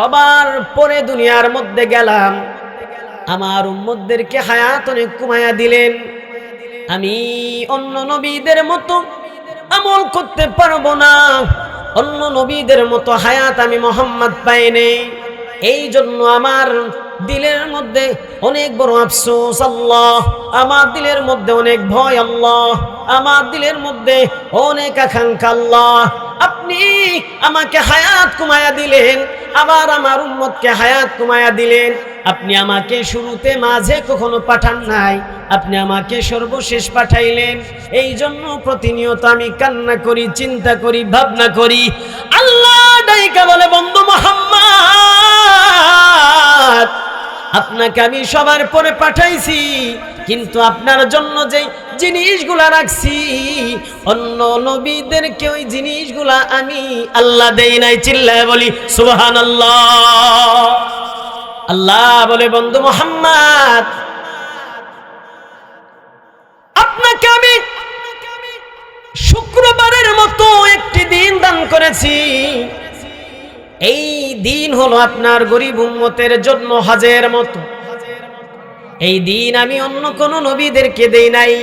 সবার পরে দুনিয়ার মধ্যে গেলাম, আমার উম্মতদেরকে হায়াত অনেক কমায়া দিলেন। আমি অন্য নবীদের মতো আমল করতে পারবো না, অন্য নবীদের মতো হায়াত আমি মোহাম্মদ পাইনি। এই জন্য আমার দিলের মধ্যে অনেক বড় আফসোস আল্লাহ, আমার দিলের মধ্যে অনেক ভয় আল্লাহ, আমার দিলের মধ্যে অনেক আকাঙ্ক্ষা আল্লাহ। আপনি আমাকে হায়াত কমায়া দিলেন, আবার আমার উম্মতকে হায়াত কমায়া দিলেন। আপনি আমাকে শুরুতে মাঝে কখনো পাঠান নাই, আপনি আমাকে সর্বশেষ পাঠাইলেন। এই জন্য প্রতিনিয়ত আমি কান্না করি, চিন্তা করি, ভাবনা করি। আল্লাহ ডাইকা বলে, বন্ধু মুহাম্মদ, আপনাকে আমি সবার পরে পাঠাইছি, কিন্তু আপনার জন্য যে জিনিসগুলা রাখছি অন্য নবীদেরকে ওই জিনিসগুলা আমি আল্লাহ দেই নাই। চিল্লায় বলি সুবহানাল্লাহ। আল্লাহ বলে, বন্ধু মুহাম্মদ, আপনাকে আমি শুক্রবারের মতো একটি দিন দান করেছি। এই দিন হলো আপনার গরিব উম্মতের জন্য হজের মতো। এই দিন আমি অন্য কোন নবীদেরকে দেই নাই।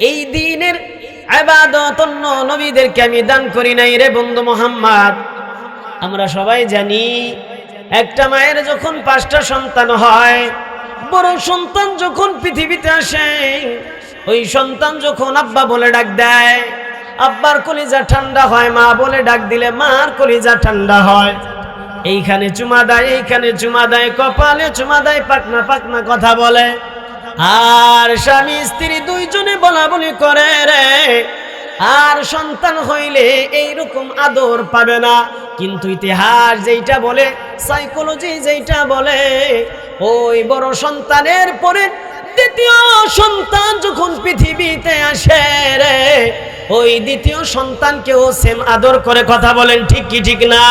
এই দিনের ইবাদত অন্য নবীদেরকে আমি দান করি নাই রে বন্ধু মুহাম্মদ। আমরা সবাই জানি, একটা মায়ের যখন 5টা সন্তান হয়, বড় সন্তান যখন পৃথিবীতে আসে, ওই সন্তান যখন আব্বা বলে ডাক দেয়, আব্বার কলিজা ঠান্ডা হয়, মা বলে ডাক দিলে মার কলিজা ঠান্ডা হয়। এইখানে চুমা দেয়, এইখানে চুমা দেয়, কপালে চুমা দেয়, পাকনা পাকনা কথা বলে। আর স্বামী স্ত্রী দুইজনে বলা বলি করে রে। আর সন্তান হইলে এইরকম আদর পাবে না। কিন্তু ইতিহাস যেইটা বলে, সাইকোলজি যেইটা বলে, ওই বড় সন্তানের পরে দ্বিতীয় সন্তান যখন পৃথিবীতে আসে রে, ওই দ্বিতীয় সন্তানকেও সেম আদর করে। কথা বলেন ঠিক কি ঠিক না?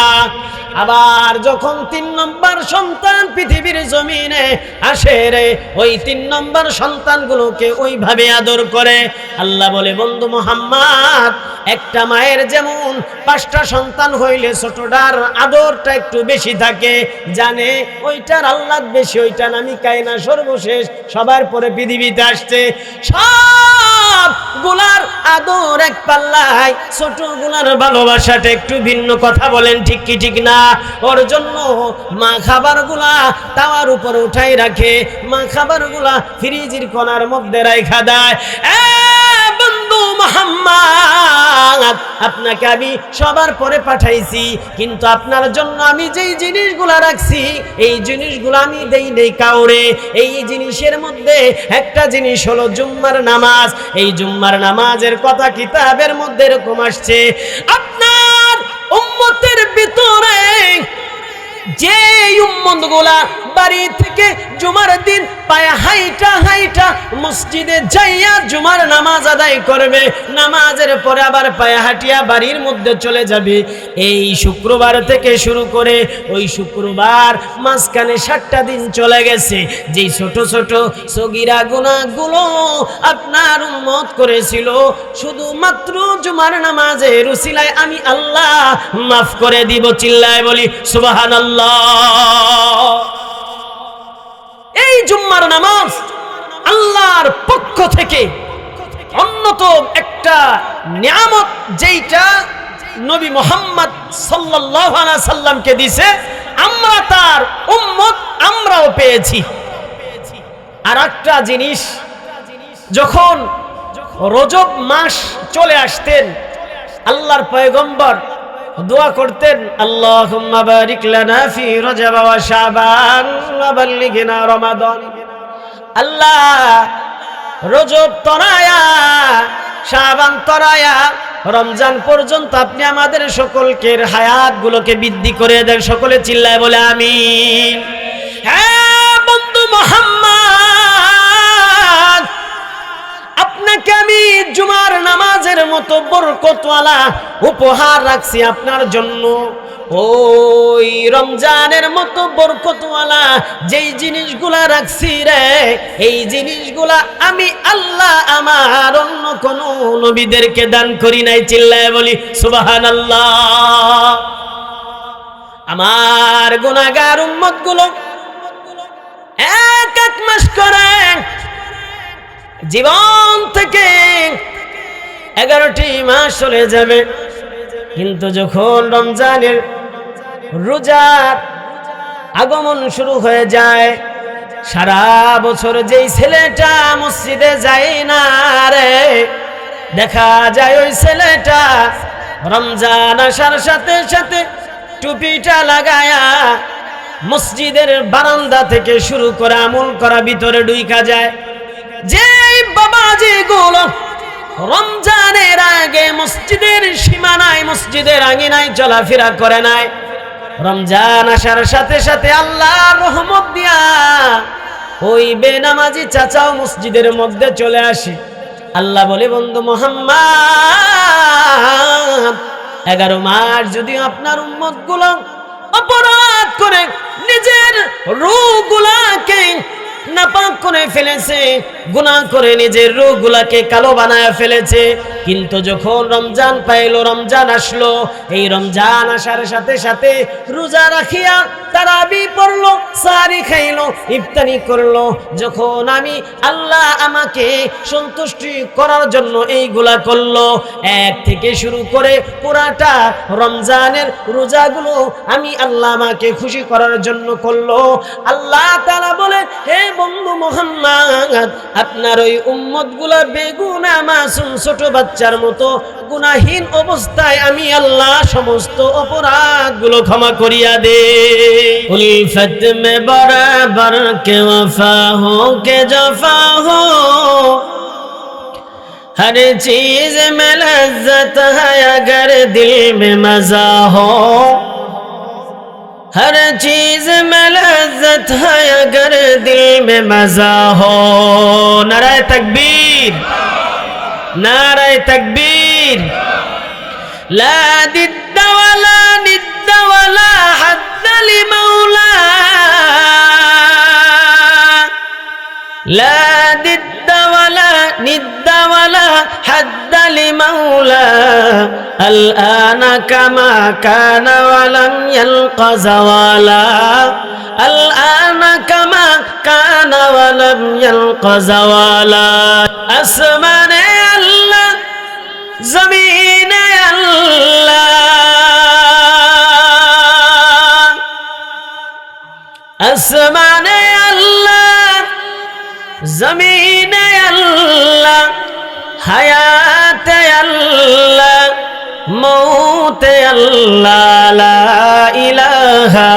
আবার যখন 3 নম্বর সন্তান পৃথিবীর জমিনে আসে রে, ওই 3 নম্বর সন্তানগুলোকে ওইভাবে আদর করে। আল্লাহ বলে, বন্ধু মুহাম্মদ, একটা মায়ের যেমন 5টা সন্তান হইলে ছোটটার আদরটা একটু বেশি থাকে, জানে ওইটার আল্লাহ বেশি, ওইটা আমি কায়না সর্বশেষ সবার পরে পৃথিবীতে আসছে। সব গুলার আদর এক পাল্লায়, ছোট গুলার ভালোবাসাটা একটু ভিন্ন। কথা বলেন ঠিক কি ঠিক না? ওর জন্য মা খাবারগুলা তাওয়ার উপর উঠাই রাখে, মা খাবারগুলা ফ্রিজের কোণার মধ্যে রাখা দেয়। বন্ধু মুহাম্মদ, আপনাকে আমি সবার পরে পাঠাইছি, কিন্তু আপনার জন্য আমি যেই জিনিসগুলা রাখছি, এই জিনিসগুলো আমি দেই নেই কাউরে। এই জিনিসের মধ্যে একটা জিনিস হলো জুম্মার নামাজ। এই জুম্মার নামাজের কথা কিতাবের মধ্যে এরকম আসছে, আপনার উম্মতের ভিতরে যে উম্মতগুলা বাড়ি থেকে জুমার দিন পায়ে হাইটা হাইটা মসজিদে যাইয়া জুমার নামাজ আদায় করবে, নামাজের পরে আবার পায়ে হাঁটিয়া বাড়ির মধ্যে চলে যাবে, এই শুক্রবার থেকে শুরু করে ওই শুক্রবার মাঝখানে 7টা দিন চলে গেছে, যেই ছোট ছোট সগীরা গুনাহগুলো আপনার উম্মত করেছিল, শুধুমাত্র জুমার নামাজের উসিলায় আমি আল্লাহ মাফ করে দিব। চিল্লায় বলি সুবহানাল্লাহ। এই জুম্মার নামাজ আল্লাহর পক্ষ থেকে অন্যতম একটা নিয়ামত, যেইটা নবী মুহাম্মদ সাল্লাল্লাহু আলাইহি সাল্লামকে দিয়েছে, আমরা তার উম্মত, আমরাও পেয়েছি। আর একটা জিনিস, যখন রজব মাস চলে আসতেন, আল্লাহর পয়গম্বর দোয়া করতেন, আল্লাহুম্মা বারিক লানা ফি রজব ওয়া শাবান ওয়া বাল্লিগনা রমাদান। আল্লাহ, রজব তরায়া, শাবান তরায়া, রমজান পর্যন্ত আপনি আমাদের সকলকে হায়াতগুলোকে বৃদ্ধি করে দেন। সকলে চিল্লায় বলে আমিন। হ্যাঁ বন্ধু মুহাম্মদ, আপনাকে আমি জুমার নামাজের মতো বরকতওয়ালা উপহার রাখছি আপনার জন্য। ওই রমজানের মতো বরকতওয়ালা যেই জিনিসগুলা রাখছি রে, এই জিনিসগুলা আমি আল্লাহ আমার অন্য কোন নবীদেরকে দান করি নাই। চিল্লায় বলি সুবহানাল্লাহ। আমার গুনাহগার উম্মতগুলো এক এক মাস করে জীবন থেকে 11টি মাস চলে যাবে, কিন্তু যখন রমজানের রোজার আগমন শুরু হয়ে যায়, সারা বছর যেই ছেলেটা মসজিদে যায় না রে, দেখা যায় ওই ছেলেটা রমজান আসার সাথে সাথে টুপিটা লাগায়া মসজিদের বারান্দা থেকে শুরু করে আমল করা ভিতরে ঢুইকা যায়। যেই বাবাজি গুলো রমজানের আগে মসজিদের সীমানায় মসজিদের আঙিনায় চলাফেরা করে নাই, রমজান আসার সাথে সাথে আল্লাহর রহমত দিয়া ওই বেনামাজি চাচাও মসজিদের মধ্যে চলে আসে। আল্লাহ বলে, বন্ধু মুহাম্মদ, 11 মাস যদি আপনার উম্মত গুলো অপরাধ করে নিজের রূহগুলাকে নাপাক করে ফেলেছে, গুনাহ করে নিজের রূহগুলাকে কালো বানায় ফেলেছে, কিন্তু যখন রমজান পাইলো, রমজান আসলো, এই রমজান আসার সাথে সাথে রোজা রাখিয়া তারাবি পড়লো, সারি খাইলো, ইফতারি করলো, যখন আমি আল্লাহ আমাকে সন্তুষ্টি করার জন্য এইগুলা করলো, এক থেকে শুরু করে পুরাটা রমজানের রোজাগুলো আমি আল্লাহ আমাকে খুশি করার জন্য করলো। আল্লাহ তাআলা বলে, হে বন্ধু মুহাম্মদ, আপনার ওই উম্মতগুলা বেগুনাহ মাসুম ছোট বাচ্চার মতো গুনাহীন অবস্থায় আমি আল্লাহ সমস্ত অপরাধগুলো ক্ষমা করিয়া দে। উলফত মে বরাবর কে ওয়ফা হো কে জফা হো, हर चीज में लज्जत है अगर दिल में मजा हो, हर चीज में लज्जत है अगर दिल में मजा हो। नारे तकबीर, नारे तकबीर। ला दिद्द वला निद्द वला हद्द लिमौला, ला दिद्द वला निद्द वला हद्द लिमौला, الآن كما كان ولم يلق زوالا, الآن كما كان ولم يلق زوالا। আসমানে আল্লাহ, জমিনে আল্লাহ, আসমানে আল্লাহ, জমিনে আল্লাহ, হায়াতে আল্লাহ, মৌতে আল্লাহ, লা ইলাহা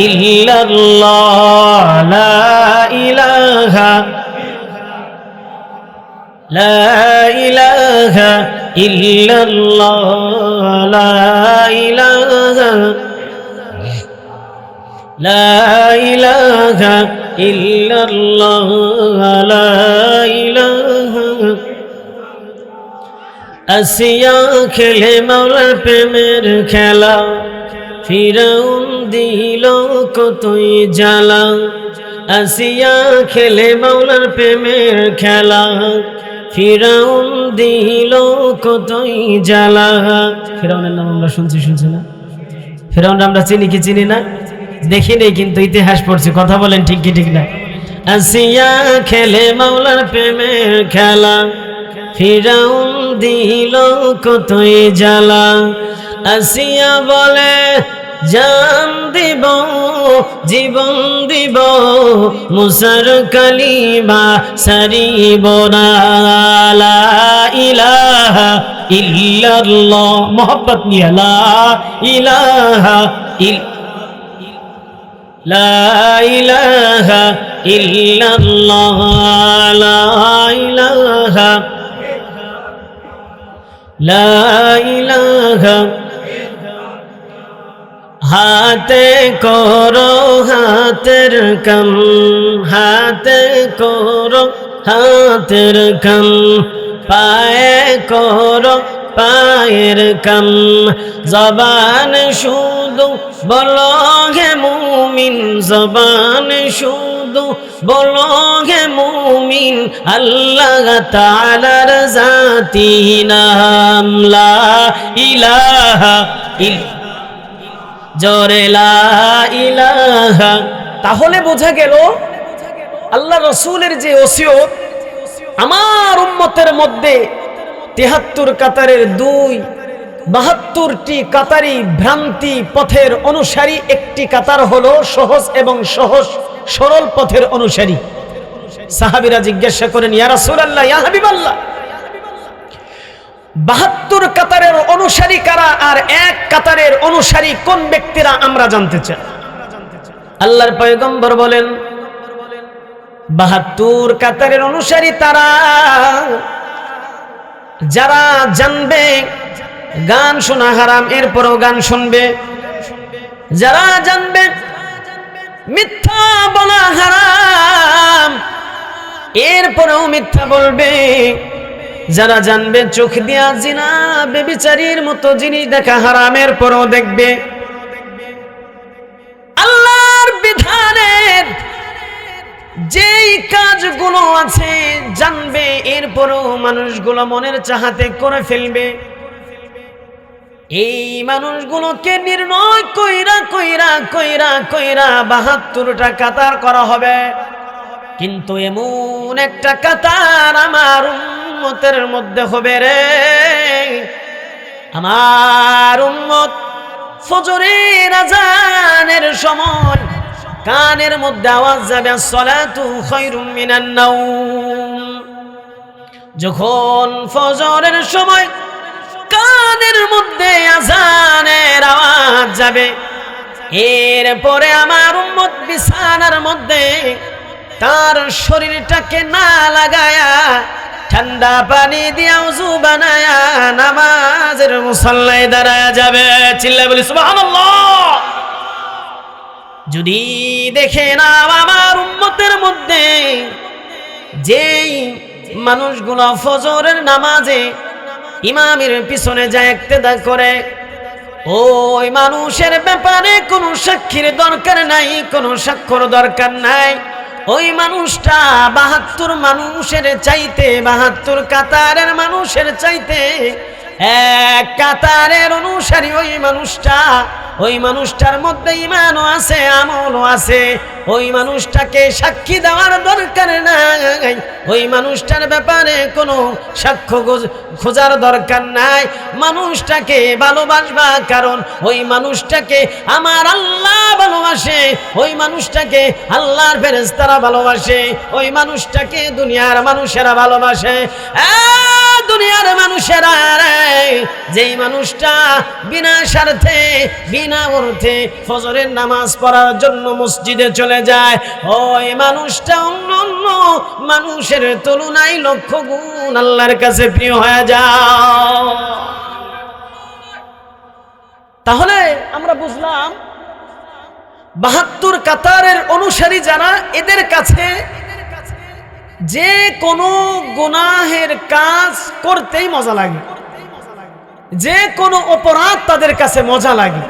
ইল্লাল্লাহ, লা ইলাহা, লা ইলাহা ইল্লাল্লাহ, লা ইলাহা, লা ইলাহা ইল্লাল্লাহ, লা ইলাহা। আসিয়া খেলে মাওলার প্রেমের খেলা, ফিরাউন দিল কতই জ্বালা, আসিয়া খেলে মাওলার প্রেমের খেলা, ফিরাউন দিল কতই জ্বালা। ফিরাউনের নাম আমরা শুনছি না? ফিরাউন আমরা চিনি কি চিনি না? দেখি নেই, কিন্তু ইতিহাস পড়ছি। কথা বলেন ঠিক কি ঠিক না? আসিয়া খেলে মাওলার প্রেমের খেলা, ফিরাউন দিল কতই জ্বালা, আসিয়া বলে জান দিব জীবন দিব, মুসার কালিমা সারিব না, লা ইলাহা ইল্লাল্লাহ, মোহাব্বত নিয়ে লা ইলাহা লা ইলাহা ইল্লাল্লাহ, লা ইলাহা, লা ইলাহা। হাতে করো হাতের কাম, হাতে করো হাতের কাম, পায়ে করো পায়ের কাম, জবান শুধু বলো হে মুমিন, জবান শুধু বলো হে মুমিন, আল্লাহ তাআলার জাতি নাম লা ইলাহা ইল্লাল্লাহ, জোরে লা ইলাহা। তাহলে বোঝা গেল আল্লাহ রসুলের যে ওসিয়ত, আমার উম্মতের মধ্যে ৭৩ কাতারের ২ ৭২টি কাতারি ভ্রান্তি পথের অনুসারী, একটি কাতার হলো সহজ এবং সহজ সরল পথের অনুসারী। সাহাবীরা জিজ্ঞাসা করেন, ইয়া রাসূলুল্লাহ, ইয়া হাবিবাল্লাহ, ৭২ কাতারের অনুসারী কারা আর এক কাতারের অনুসারী কোন ব্যক্তিরা, আমরা জানতে চাই। আল্লাহর পয়গম্বর বলেন, ৭২ কাতারের অনুসারী তারা যারা জানবে গান শোনা হারাম এরপরও গান শুনবে, যারা জানবে মিথ্যা বলা হারাম এরপরেও মিথ্যা বলবে, যারা জানবে চোখ দিয়া জিনা বেবিচারীর মতো জিনিস দেখা হারামের পরেও দেখবে, আল্লাহর বিধানের যেই কাজগুলো আছে জানবে এরপরেও মানুষগুলো মনের চাহাতে করে ফেলবে, এই মানুষগুলোকে নির্ণয় কইরা কইরা কইরা কইরা ৭২টা কাতার করা হবে। কিন্তু এমন একটা কাতার আমার উম্মতের মধ্যে হবে রে, আমার উম্মত ফজরের আযানের সময় কানের মধ্যে আওয়াজ যাবে, আসসালাতু খায়রুম মিনান নাওম। যখন ফজরের সময় কানের মধ্যে আযানের আওয়াজ যাবে, এরপরে আমার উম্মত বিছানার মধ্যে তার শরীরটাকে না লাগায়া ঠান্ডা পানি দিয়ে ওযু বানায়া নামাজের মুসাল্লায় দাঁড়ায় যাবে। চিল্লায় বলি সুবহানাল্লাহ। যদি দেখে না আমার উম্মতের মধ্যে যেই মানুষগুলো ফজরের নামাজে ইমামের পিছনে যায় ইক্তেদা করে, ওই মানুষের ব্যাপারে কোনো সাক্ষীর দরকার নাই, কোনো সাক্ষর দরকার নাই। ওই মানুষটা ৭২ মানুষের চাইতে, ৭২ কাতারের মানুষের চাইতে এক কাতারের অনুসারী ওই মানুষটার মধ্যে ঈমানও আছে, আমলও আছে। ওই মানুষটাকে সাক্ষী দেওয়ার দরকার নাই, ওই মানুষটার ব্যাপারে কোনো সাক্ষ্য খোঁজার দরকার নাই। মানুষটাকে ভালোবাসবা, কারণ ওই মানুষটাকে আমার আল্লাহ ভালোবাসে, ওই মানুষটাকে আল্লাহর ফেরেশতারা ভালোবাসে, ওই মানুষটাকে দুনিয়ার মানুষেরা ভালোবাসে। দুনিয়ার মানুষেরা যেই মানুষটা বিনা স্বার্থে বিনা অর্থে ফজরের নামাজ পড়ার জন্য মসজিদে চলে যায়, ওই মানুষটা অন্য মানুষের তুলনায় লক্ষ গুণ আল্লাহর কাছে প্রিয় হয়ে যায়। তাহলে আমরা বুঝলাম ৭২ কাতারের অনুসারী যারা, এদের কাছে যে কোনো গুনাহের কাজ করতেই মজা লাগে, যে কোনো অপরাধ তাদের কাছে মজা লাগে,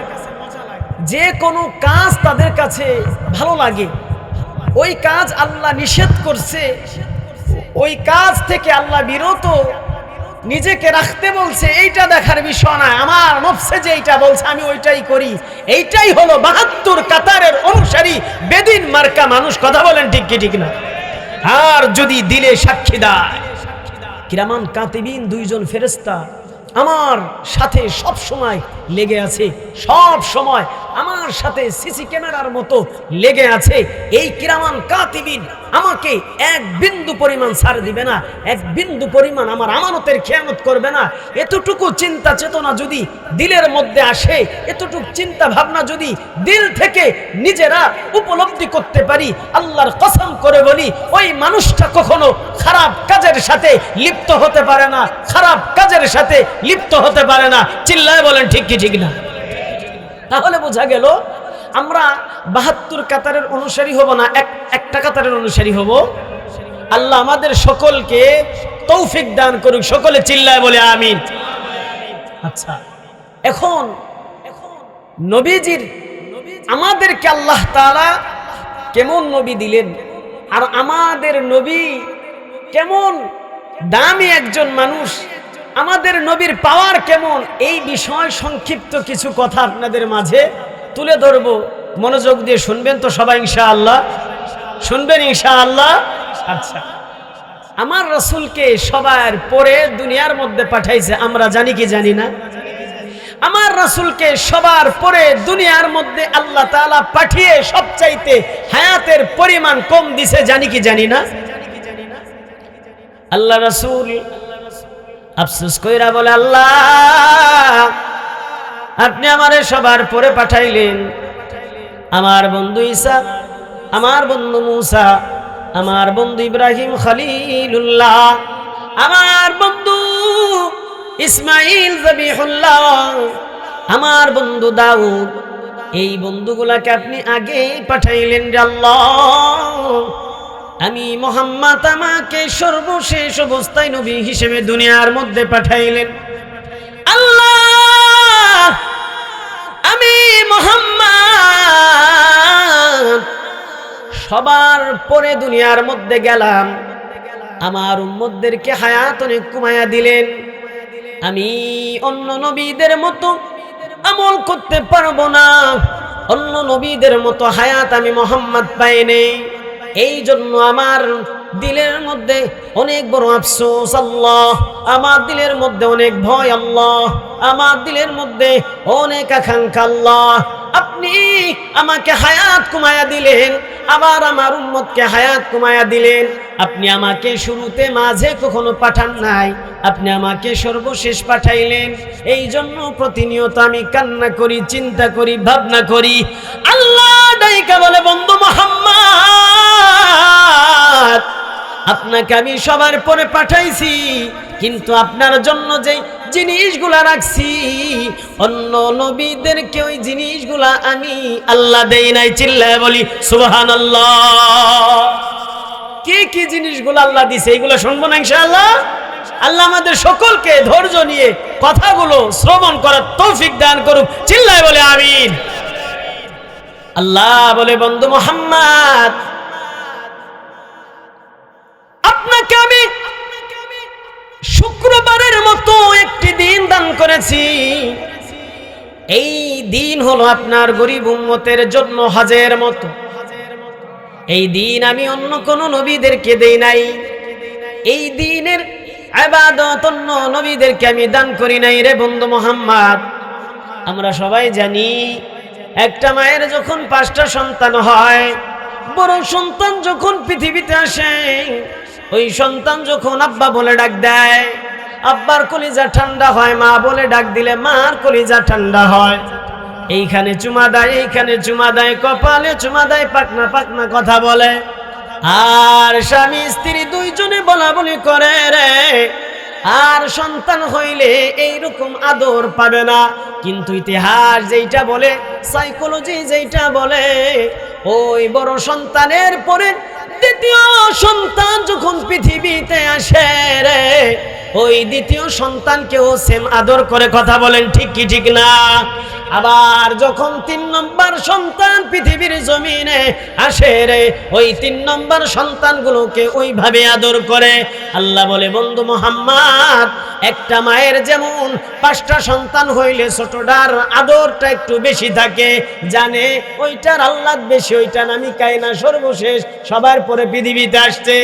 যে কোনো কাজ তাদের কাছে ভালো লাগে। ওই কাজ আল্লাহ নিষেধ করছে, ওই কাজ থেকে আল্লাহ বিরত নিজেকে রাখতে বলছে, এইটা দেখার বিষয় না। আমার নফসে যে এইটা বলছে আমি ওইটাই করি, এইটাই হলো ৭২ কাতারের অনুসারী বেদিন মার্কা মানুষ। কথা বলেন ঠিক কি ঠিক না? আর যদি দিলে সাক্ষী দেয়, কিরামান কাতিবিন 2 জন ফেরেশতা আমার সাথে সব সময় লেগে আছে, সব সময় আমার সাথে সিসি ক্যামেরার মতো লেগে আছে। এই কিরামান কাতিবিন আমাকে এক বিন্দু পরিমাণ ছাড় দিবে না, এক বিন্দু পরিমাণ আমার আমানতের খেয়ানত করবে না। এতটুকু চিন্তা চেতনা যদি দিলের মধ্যে আসে, এতটুকু চিন্তা ভাবনা যদি দিল থেকে নিজেরা উপলব্ধি করতে পারি, আল্লাহর কসম করে বলি ওই মানুষটা কখনো খারাপ কাজের সাথে লিপ্ত হতে পারে না, খারাপ কাজের সাথে লিপ্ত হতে পারে না। চিল্লায় বলেন ঠিক কি ঠিক না? তাহলে বোঝা গেল আমরা ৭২ কাতারের অনুসারী হব না, একটা কাতারের অনুসারী হব। আল্লাহ আমাদের সকলকে তৌফিক দান করুক। সকলে চিল্লায় বলে আমিন। আচ্ছা, এখন নবীজির আমাদেরকে আল্লাহ তাআলা কেমন নবী দিলেন, আর আমাদের নবী কেমন দামি একজন মানুষ, আমাদের নবীর পাওয়ার কেমন, এই বিষয় সংক্ষিপ্ত কিছু কথা আপনাদের মাঝে তুলে ধরবো, মনোযোগ দিয়ে শুনবেন তো সবাই ইনশাআল্লাহ? শুনবেন ইনশাআল্লাহ? আচ্ছা, আমার রাসূলকে সবার পরে দুনিয়ার মধ্যে পাঠাইছে, আমরা জানি কি জানি না? আমার রাসূলকে সবার পরে দুনিয়ার মধ্যে আল্লাহ তাআলা পাঠিয়ে সবচাইতে হায়াতের পরিমাণ কম দিছে, জানি কি জানি না? আল্লাহ রাসূল আফসোস কইরা বলে, আল্লাহ আপনি আমারে সবার পরে পাঠাইলেন, আমার বন্ধু ঈসা, আমার বন্ধু মূসা, আমার বন্ধু ইব্রাহিম খলিলুল্লাহ, আমার বন্ধু ইসমাইল যাবিহুল্লাহ, আমার বন্ধু দাউদ, এই বন্ধুগুলাকে আপনি আগে পাঠাইলেন রে আল্লাহ। আমি মুহাম্মদ আমাকে সর্বশেষ অবস্থায় নবী হিসেবে দুনিয়ার মধ্যে পাঠাইলেন। আল্লাহ আমি মুহাম্মদ সবার পরে দুনিয়ার মধ্যে গেলাম, আমার উম্মতদেরকে হায়াত অনেক কমায়া দিলেন। আমি অন্য নবীদের মতো আমল করতে পারবো না, অন্য নবীদের মতো হায়াত আমি মুহাম্মদ পাইনি। এই জন্য আমার দিলের মধ্যে অনেক বড় আফসোস আল্লাহ, আমার দিলের মধ্যে অনেক ভয় আল্লাহ, আমার দিলের মধ্যে অনেক আকাঙ্ক্ষা আল্লাহ। আপনি আমাকে হায়াত কমায়া দিলেন, আবার আমার উম্মতকে হায়াত কমায়া দিলেন। আপনি আমাকে শুরুতে মাঝে কখনো পাঠান নাই, আপনি আমাকে সর্বশেষ পাঠাইলেন। এই জন্য প্রতিনিয়ত আমি কান্না করি, চিন্তা করি, ভাবনা করি। আল্লাহ ডাইকা বলে, বন্ধু মুহাম্মদ আপনাকে আমি সবার পরে পাঠাইছি, কিন্তু আপনার জন্য যে জিনিসগুলা রাখছি অন্য নবীদেরকে ওই জিনিসগুলা আমি আল্লাহ দেই নাই। চিল্লায় বলি সুবহানাল্লাহ। কি কি জিনিসগুলো আল্লাহ দিছে এগুলো শুনবো না ইনশাআল্লাহ? আল্লাহ আমাদের সকলকে ধৈর্য নিয়ে কথাগুলো শ্রবণ করার তৌফিক দান করুক। চিল্লায় বলে আমিন। আল্লাহ বলে, বন্ধু মুহাম্মদ আপনাকে আমি শুক্রবারের মতো একটি দিন দান করেছি। এই দিন হলো আপনার গরিব উম্মতের জন্য হজের মতো। এই দিন আমি অন্য কোন নবীদেরকে দেই নাই, এই দিনের ইবাদত অন্য নবীদেরকে আমি দান করি নাই রে বন্ধু মুহাম্মদ। আমরা সবাই জানি একটা মায়ের যখন 5টা সন্তান হয়, বড় সন্তান যখন পৃথিবীতে আসে, ওই সন্তান যখন আব্বা বলে ডাক দেয়, আব্বার কলিজা ঠান্ডা হয়, মা বলে ডাক দিলে মার কলিজা ঠান্ডা হয়। এইখানে চুমা দেয়, এইখানে চুমা দেয়, কপালে চুমা দেয়, পাকনা পাকনা কথা বলে। আর স্বামী স্ত্রী দুইজনে বলা বলি করে রে। আর সন্তান হইলে এইরকম আদর পাবে না। কিন্তু ইতিহাস যেইটা বলে, সাইকোলজি যেইটা বলে, ওই বড় সন্তানের পরে দ্বিতীয় সন্তান যখন পৃথিবীতে আসে রে, ওই দ্বিতীয় সন্তানকেও সেম আদর করে। কথা বলেন ঠিক কি ঠিক না? আবার যখন 3 নম্বর সন্তান পৃথিবীর জমিনে আসে রে, ওই 3 নম্বর সন্তানগুলোকে ওইভাবে আদর করে। আল্লাহ বলে, বন্ধু মুহাম্মদ একটা মায়ের যেমন 5টা সন্তান হইলে ছোটটার আদরটা একটু বেশি থাকে, জানে ওইটার আল্লাহ বেশি, ওইটা নামি কায়না সর্বশেষ সবার পরে পৃথিবীতে আসছে।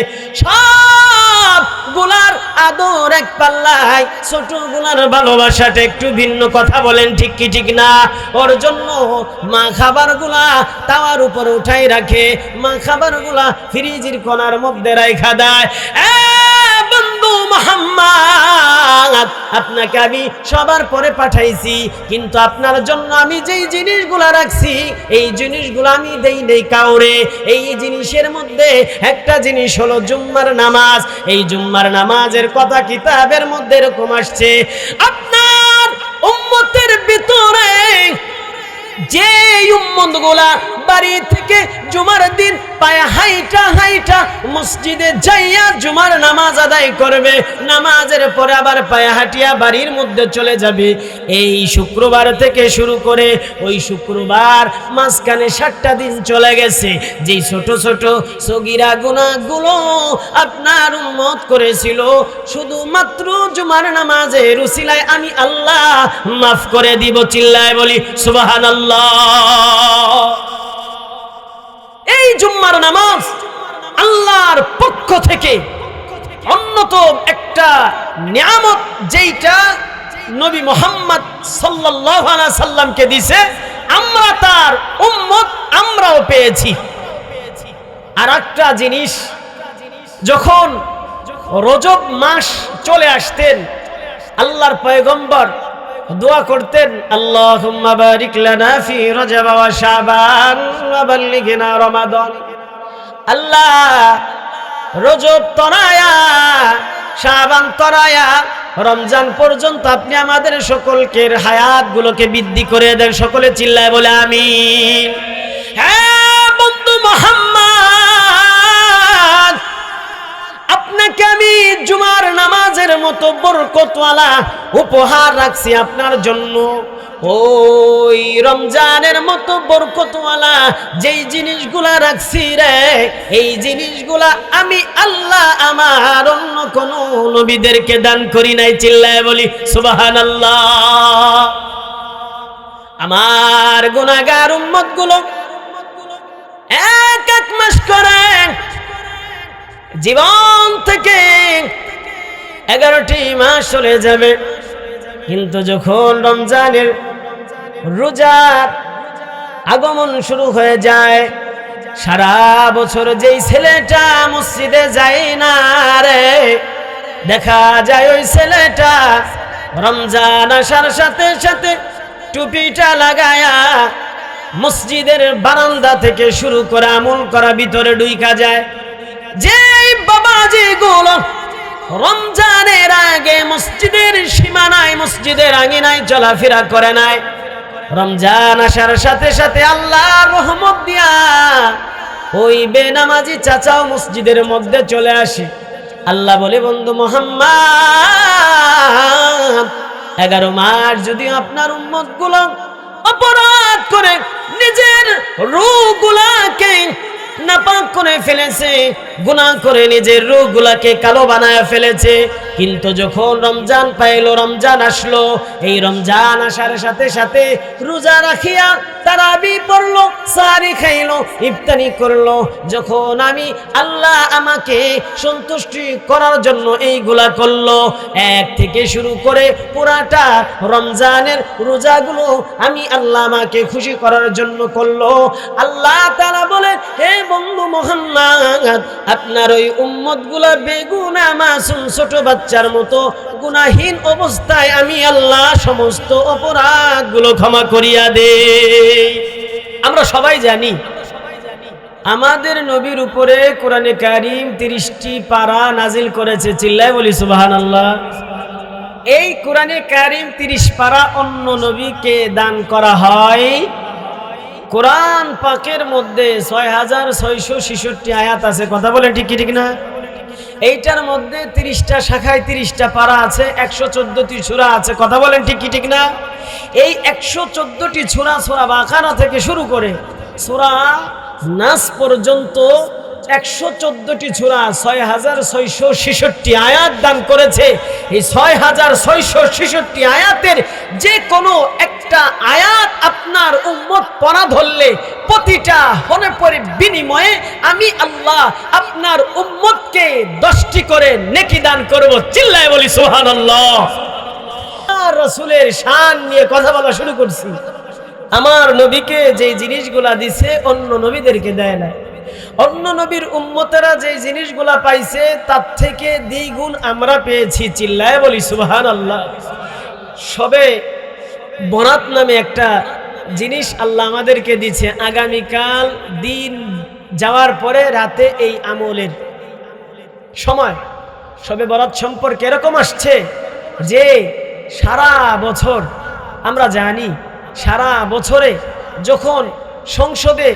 সব গুলার আদর এক পাল্লায়, ছোট গুলার ভালোবাসাটা একটু ভিন্ন। কথা বলেন ঠিক কি ঠিক না? ওর জন্য মা খাবারগুলা তাওয়ার উপরে উঠাই রাখে, মা খাবারগুলা ফ্রিজের কোণার মধ্যে রাখা দেয়। বন্ধু মুহাম্মদ আপনাকে আমি সবার পরে পাঠাইছি, কিন্তু আপনার জন্য আমি যেই জিনিসগুলা রাখছি এই জিনিসগুলো আমি দেই নেই কাউরে। এই জিনিসের মধ্যে একটা জিনিস হলো জুম্মার নামাজ। এই জুম্মার নামাজের কথা কিতাবের মধ্যে এরকম আসছে, আপনার উম্মতের ভিতরে যে উম্মতগুলা বাড়ি থেকে জুমার দিন পায়ে হাইটা হাইটা মসজিদে যাইয়া জুমার নামাজ আদায় করবে, নামাজের পরে আবার পায়ে হাঁটিয়া বাড়ির মধ্যে চলে যাবে। এই শুক্রবার থেকে শুরু করে ওই শুক্রবার মাঝখানে 7টা দিন চলে গেছে, যেই ছোট ছোট সগীরা গুনাহগুলো আপনার উম্মত করেছিল, শুধুমাত্র জুমার নামাজের উসিলায় আমি আল্লাহ মাফ করে দিব। চিল্লায় বলি সুবহানাল্লাহ। এই জুম্মার নামাজ আল্লাহর পক্ষ থেকে অন্যতম একটা নিয়ামত, যেইটা নবী মুহাম্মদ সাল্লাল্লাহু আলাইহি সাল্লামকে দিয়েছে, আমরা তার উম্মত, আমরাও পেয়েছি। আর একটা জিনিস, যখন রজব মাস চলে আসতেন আল্লাহর পয়গম্বর দোয়া করতেন, আল্লাহুম্মা বারিক লানা ফি রজব ওয়া শাবান ওয়া বাল্লিগনা রমাদান। আল্লাহ রজব তরায়া, শাবান তরায়া, রমজান পর্যন্ত আপনি আমাদের সকলকে হায়াতগুলোকে বৃদ্ধি করে দেন। সকলে চিল্লায় বলে আমিন। হ্যাঁ বন্ধু মুহাম্মদ, আপনাকে আমি জুমার নামাজের মতো বরকতওয়ালা উপহার রাখছি আপনার জন্য। ওই রমজানের মতো বরকতওয়ালা যেই জিনিসগুলা রাখছি রে, এই জিনিসগুলা আমি আল্লাহ আমার অন্য কোন নবীদেরকে দান করি নাই। চিল্লায় বলি সুবহানাল্লাহ। আমার গুনাহগার উম্মতগুলো এক মাস করে জীবন থেকে 11টি মাস চলে যাবে, কিন্তু যখন রমজানের রোজার আগমন শুরু হয়ে যায়, সারা বছর যেই ছেলেটা মসজিদে যায় না রে, দেখা যায় ওই ছেলেটা রমজান আসার সাথে সাথে টুপিটা লাগায়া মসজিদের বারান্দা থেকে শুরু করে আমল করা ভিতরে ঢুইকা যায়। যে বাবাজি গুলো রমজানের আগে মসজিদের সীমানায়, মসজিদের আঙিনায় চলাফেরা করে নাই, রমজান আসার সাথে সাথে আল্লাহর রহমত দিয়া ওই বেনামাজি চাচাও মসজিদের মধ্যে চলে আসে। আল্লাহ বলে, বন্ধু মুহাম্মদ, 11 মাস যদি আপনার উম্মত গুলো অপরাধ করে নিজের রূহগুলাকে নাপাক করে ফেলেছে, গুনাহ করে নিজের রূহগুলাকে কালো বানায় ফেলেছে, কিন্তু যখন রমজান পাইলো, রমজান আসলো, এই রমজান আসার সাথে সাথে রোজা রাখিয়া তারাবি পড়লো, সাহারি খাইলো, ইফতারি করলো, যখন আমি আল্লাহ আমাকে সন্তুষ্টি করার জন্য এইগুলা করলো, 1 থেকে শুরু করে পুরাটা রমজানের রোজাগুলো আমি আল্লাহ আমাকে খুশি করার জন্য করলো। আল্লাহ তাআলা বলে, হে বন্ধু মুহাম্মদ, আপনার ওই উম্মতগুলা বেগুনা মাসুম ছোট বাচ্চার মতো গুনাহীন অবস্থায় আমি আল্লাহ সমস্ত অপরাধগুলো ক্ষমা করিয়া দেই। আমরা সবাই জানি আমাদের নবীর উপরে কোরআনে কারীম 30টি পারা নাজিল করেছে। চিল্লায় বলি সুবহানাল্লাহ। এই কোরআনে কারীম 30 পারা অন্য নবীকে দান করা হয়। কোরআন পাকের মধ্যে 6666 আয়াত আছে। কথা বলেন ঠিক কি ঠিক না? এইটার মধ্যে 30টা শাখায় 30টা পারা আছে, 114টি সূরা আছে। কথা বলেন ঠিক কি ঠিক না? এই 114টি সূরা, সূরা বাকারা থেকে শুরু করে সূরা নাস পর্যন্ত 114টি সূরা 6666 আয়াত দান করেছে। এই 6666 আয়াতের যে কোনো একটা আয়াত আপনার উম্মত পড়া ধরলে প্রতিটা হরফের বিনিময়ে আমি আল্লাহ আপনার উম্মতকে 10টি করে নেকি দান করব। চিল্লায় বলি সুবহানাল্লাহ। রাসূলের শান নিয়ে কথা বলা শুরু করছি। আমার নবীকে যে জিনিসগুলা দিছে অন্য নবীদেরকে দেয় না। অন্য নবীর উম্মতেরা যে জিনিসগুলা পাইছে তার থেকে দ্বিগুণ আমরা পেয়েছি। চিল্লায় বলি সুবহানাল্লাহ। সবে বরাত নামে একটা জিনিস আল্লাহ আমাদেরকে দিচ্ছে। আগামীকাল দিন যাওয়ার পরে রাতে এই আমলের সময় সবে বরাত সম্পর্কে এরকম আসছে যে সারা বছর আমরা জানি, সারা বছরে যখন সংসদে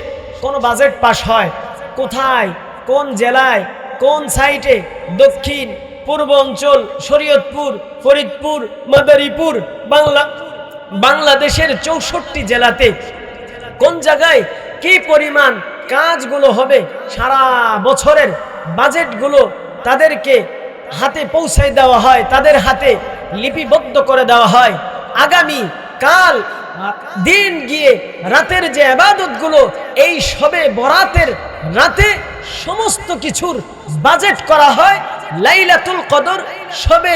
কোনো বাজেট পাস হয়, কোথায়, কোন জেলায়, কোন সাইটে, দক্ষিণ পূর্ব অঞ্চল, শরীয়তপুর, ফরিদপুর, মাদারীপুর, বাংলাদেশের 64 জেলাতে কোন জায়গায় কি পরিমাণ কাজগুলো হবে, সারা বছরের বাজেটগুলো তাদেরকে হাতে পৌঁছায় দেওয়া হয়, তাদের হাতে লিপিবদ্ধ করে দেওয়া হয়। আগামী কাল দিন গিয়ে রাতের যে ইবাদতগুলো, এই সবে বরাতের রাতে সমস্ত কিছুর বাজেট করা হয়। লাইলাতুল কদর, সবে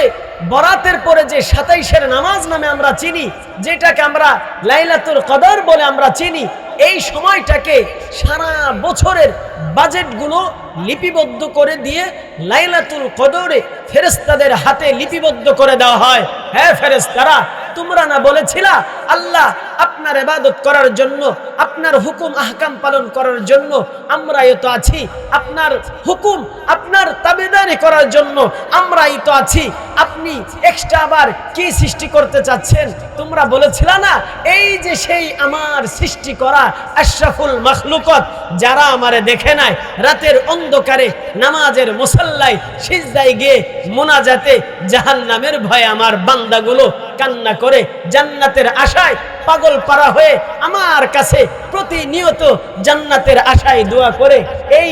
বরাতের পরে যে 27-এর নামাজ নামে আমরা চিনি, যেটাকে আমরা লাইলাতুল কদর বলে আমরা চিনি, এই সময়টাকে সারা বছরের বাজেটগুলো লিপিবদ্ধ করে দিয়ে লাইলাতুল কদরে ফেরেশতাদের হাতে লিপিবদ্ধ করে দেওয়া হয়। হ্যাঁ ফেরেশতারা, তোমরা না বলেছিলা আল্লাহ আপনার ইবাদত করার জন্য, আপনার হুকুম আহকাম পালন করার জন্য আমরাই তো আছি, আপনার হুকুম আপনার তাবেদারি করার জন্য আমরাই তো আছি, আপনি এক্সট্রা আবার কি সৃষ্টি করতে চাচ্ছেন? তোমরা বলেছিলা না এই যে সেই আমার সৃষ্টি করা আশরাফুল মাখলুকাত, যারা আমারে দেখে নাই, রাতের অন্ধকারে নামাজের মুসাল্লায় সিজদায় গিয়ে মোনাজাতে জাহান্নামের ভয়ে আমার বান্দাগুলো কান্না করে জান্নাতের আশায় পাগল পারা হয়ে আমার কাছে প্রতিনিয়ত জান্নাতের আশায় দোয়া করে, এই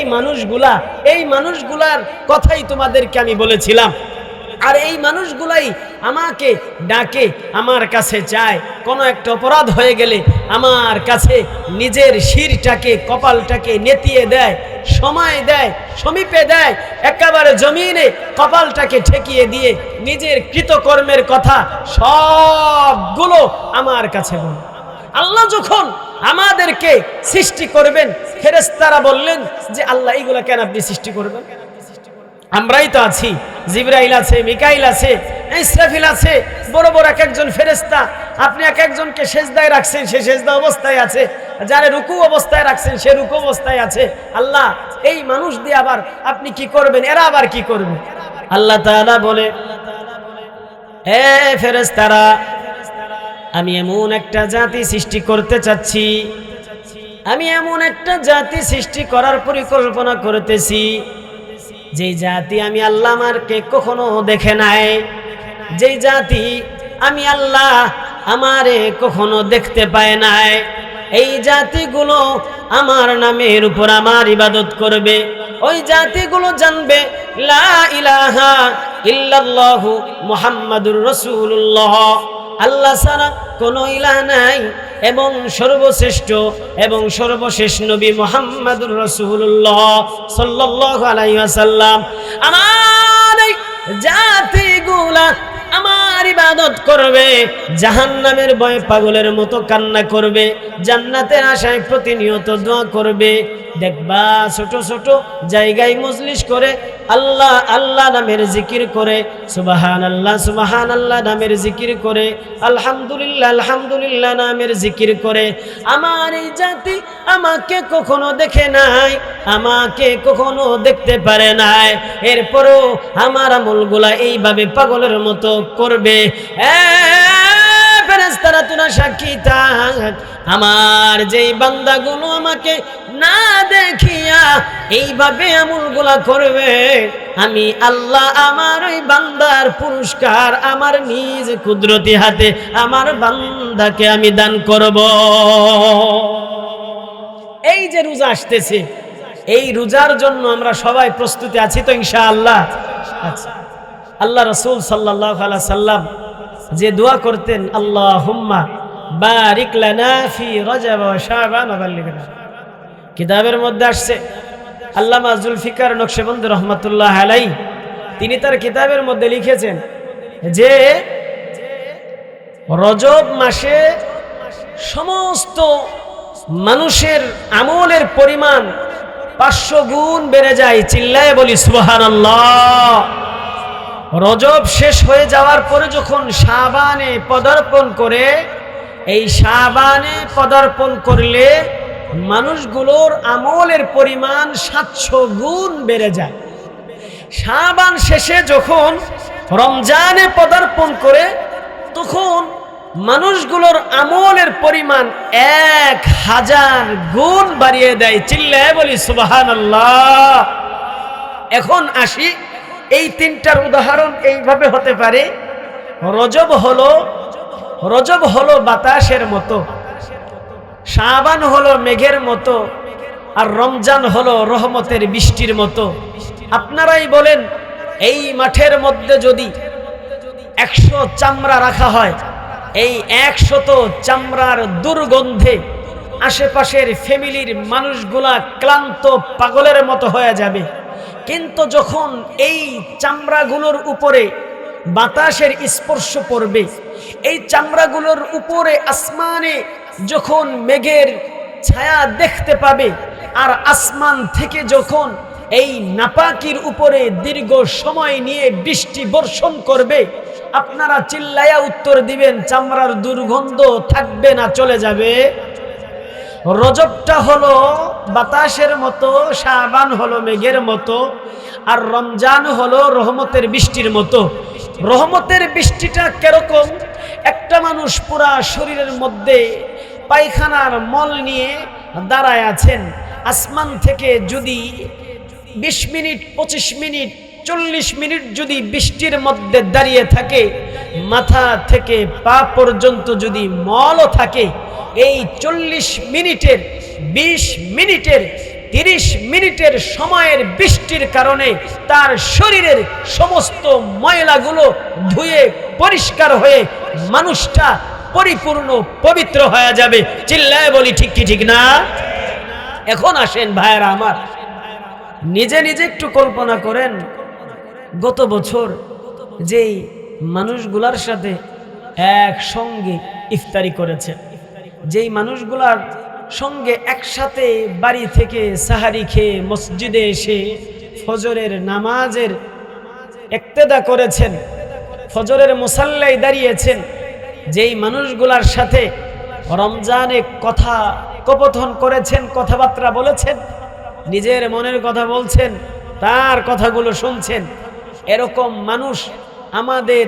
মানুষগুলার কথাই তোমাদেরকে আমি বলেছিলাম। আর এই মানুষগুলাই আমাকে ডাকে, আমার কাছে চায়, কোনো একটা অপরাধ হয়ে গেলে আমার কাছে নিজের শিরটাকে, কপালটাকে নেতিয়ে দেয়, সময় দেয়, সমীপে দেয়, একেবারে জমিনে কপালটাকে ঠেকিয়ে দিয়ে নিজের কৃতকর্মের কথা সবগুলো আমার কাছে বলে। আল্লাহ যখন আমাদেরকে সৃষ্টি করবেন, ফেরেশতারা বললেন যে আল্লাহ এইগুলা কেন আপনি সৃষ্টি করবেন? আমরাই তো আছি, জিবরাইল আছে, মিকাইল আছে, ইসরাফিল আছে, বড় বড় এক একজন ফেরেশতা। আপনি এক একজনকে সেজদায় রাখছেন, সে সেজদা অবস্থায় আছে, যারা রুকু অবস্থায় রাখছেন সে রুকু অবস্থায় আছে। আল্লাহ এই মানুষ দিয়ে আবার আপনি কি করবেন? এরা আবার কি করবে? আল্লাহ তাআলা বলে, হে ফেরেশতারা, আমি এমন একটা জাতি সৃষ্টি করতে চাচ্ছি, আমি এমন একটা জাতি সৃষ্টি করার পরিকল্পনা করতেছি, যে জাতি আমি আল্লাহ আমারকে কখনো দেখে নাই, যে জাতি আমি আল্লাহ আমারে কখনো দেখতে পায় নাই। এই জাতিগুলো আমার নামের উপর আমার ইবাদত করবে। ওই জাতিগুলো জানবে লা ইলাহা ইল্লাল্লাহু মুহাম্মাদুর রাসূলুল্লাহ, আল্লাহ ছাড়া কোনো ইলাহ নাই, এবং সর্বশ্রেষ্ঠ এবং সর্বশেষ নবী মুহাম্মাদুর রাসূলুল্লাহ সাল্লাল্লাহু আলাইহি ওয়াসাল্লাম। আমার এই জাতিগুলা আমার ইবাদত করবে, জাহান্নামের ভয়ে পাগলের মতো কান্না করবে, জান্নাতের আশায় প্রতিনিয়ত দোয়া করবে। দেখবা ছোট ছোট জায়গায় মজলিস করে আল্লাহ আল্লাহ নামের জিকির করে, সুবহানাল্লাহ সুবহানাল্লাহ নামের জিকির করে, আলহামদুলিল্লাহ আলহামদুলিল্লাহ নামের জিকির করে। আমার এই জাতি আমাকে কখনো দেখে নাই, আমাকে কখনো দেখতে পারে নাই, এরপরও আমার আমলগুলা এইভাবে পাগলের মতো করবে। ফেরেশতারা তোরা সাক্ষী থাক, আমার যেই বান্দাগুলো আমাকে না দেখিয়া এইভাবে আমলগুলা করবে, আমি আল্লাহ আমার ওই বান্দার পুরস্কার আমার নিজ কুদরতি হাতে আমার বান্দাকে আমি দান করব। এই যে রোজা আসতেছে, এই রোজার জন্য আমরা সবাই প্রস্তুতি আছি তো ইনশাআল্লাহ? আচ্ছা, আল্লাহ রাসূল সাল্লাল্লাহু আলাইহি সাল্লাম যে দোয়া করতেন, আল্লাহুম্মা বারিক লানা ফি রজব ওয়া শাবান ওয়া বাল্লিগনা, কিতাবের মধ্যে আসছে। আল্লামা জুলফিকার নকশবন্দি রহমাতুল্লাহ আলাইহি তিনি তার কিতাবের মধ্যে লিখেছেন যে রজব মাসে সমস্ত মানুষের আমলের পরিমাণ 500 গুণ বেড়ে যায়। চিল্লায়ে বলি সুবহানাল্লাহ। রজব শেষ হয়ে যাওয়ার পরে যখন শাবানে পদার্পণ করে, এই শাবানে পদার্পণ করলে মানুষগুলোর আমলের পরিমাণ 700 গুণ বেড়ে যায়। শাবান শেষে যখন রমজানে পদার্পণ করে, তখন মানুষগুলোর আমলের পরিমাণ 1000 গুণ বাড়িয়ে দেয়। চিল্লায় বলি সুবহানাল্লাহ। এখন আসি, এই তিনটার উদাহরণ এইভাবে হতে পারে। রজব হলো বাতাসের মতো, শাবান হলো মেঘের মতো, আর রমজান হলো রহমতের বৃষ্টির মতো। আপনারাই বলেন, এই মাঠের মধ্যে যদি 100 চামড়া রাখা হয়, এই 100 চামড়ার দুর্গন্ধে আশেপাশের ফ্যামিলির মানুষগুলা ক্লান্ত পাগলের মতো হয়ে যাবে। কিন্তু যখন এই চামড়াগুলোর উপরে বাতাসের স্পর্শ পড়বে, এই চামড়াগুলোর উপরে আসমানে যখন মেঘের ছায়া দেখতে পাবে, আর আসমান থেকে যখন এই নাপাকির উপরে দীর্ঘ সময় নিয়ে বৃষ্টি বর্ষণ করবে, আপনারা চিল্লায়া উত্তর দিবেন, চামড়ার দুর্গন্ধ থাকবে না, চলে যাবে। রজবটা হলো বাতাসের মতো, শাবান হলো মেঘের মতো, আর রমজান হলো রহমতের বৃষ্টির মতো। রহমতের বৃষ্টিটা কিরকম? একটা মানুষ পুরা শরীরের মধ্যে পায়খানার মল নিয়ে দাঁড়ায় আছেন, আসমান থেকে যদি 20 মিনিট, 25 মিনিট, 40 মিনিট যদি বৃষ্টির মধ্যে দাঁড়িয়ে থাকে, মাথা থেকে পা পর্যন্ত যদি মলও থাকে, এই 40 মিনিটের, 20 মিনিটের, 30 মিনিটের সময়ের বৃষ্টির কারণে তার শরীরের সমস্ত ময়লাগুলো ধুয়ে পরিষ্কার হয়ে মানুষটা পরিপূর্ণ পবিত্র হয়ে যাবে। চিল্লায় বলি ঠিক কি ঠিক না? এখন আসেন ভাইরা আমার, নিজে নিজে একটু কল্পনা করেন, গত বছর যেই মানুষগুলার সাথে একসঙ্গে ইফতারি করেছে, যেই মানুষগুলার সঙ্গে একসাথে বাড়ি থেকে সাহারি খেয়ে মসজিদে এসে ফজরের নামাজের ইক্তেদা করেছেন, ফজরের মুসাল্লায় দাঁড়িয়েছেন, যেই মানুষগুলার সাথে রমজানে কথা কথোপকথন করেছেন, কথাবার্তা বলেছেন, নিজের মনের কথা বলছেন, তার কথাগুলো শুনছেন, এরকম মানুষ আমাদের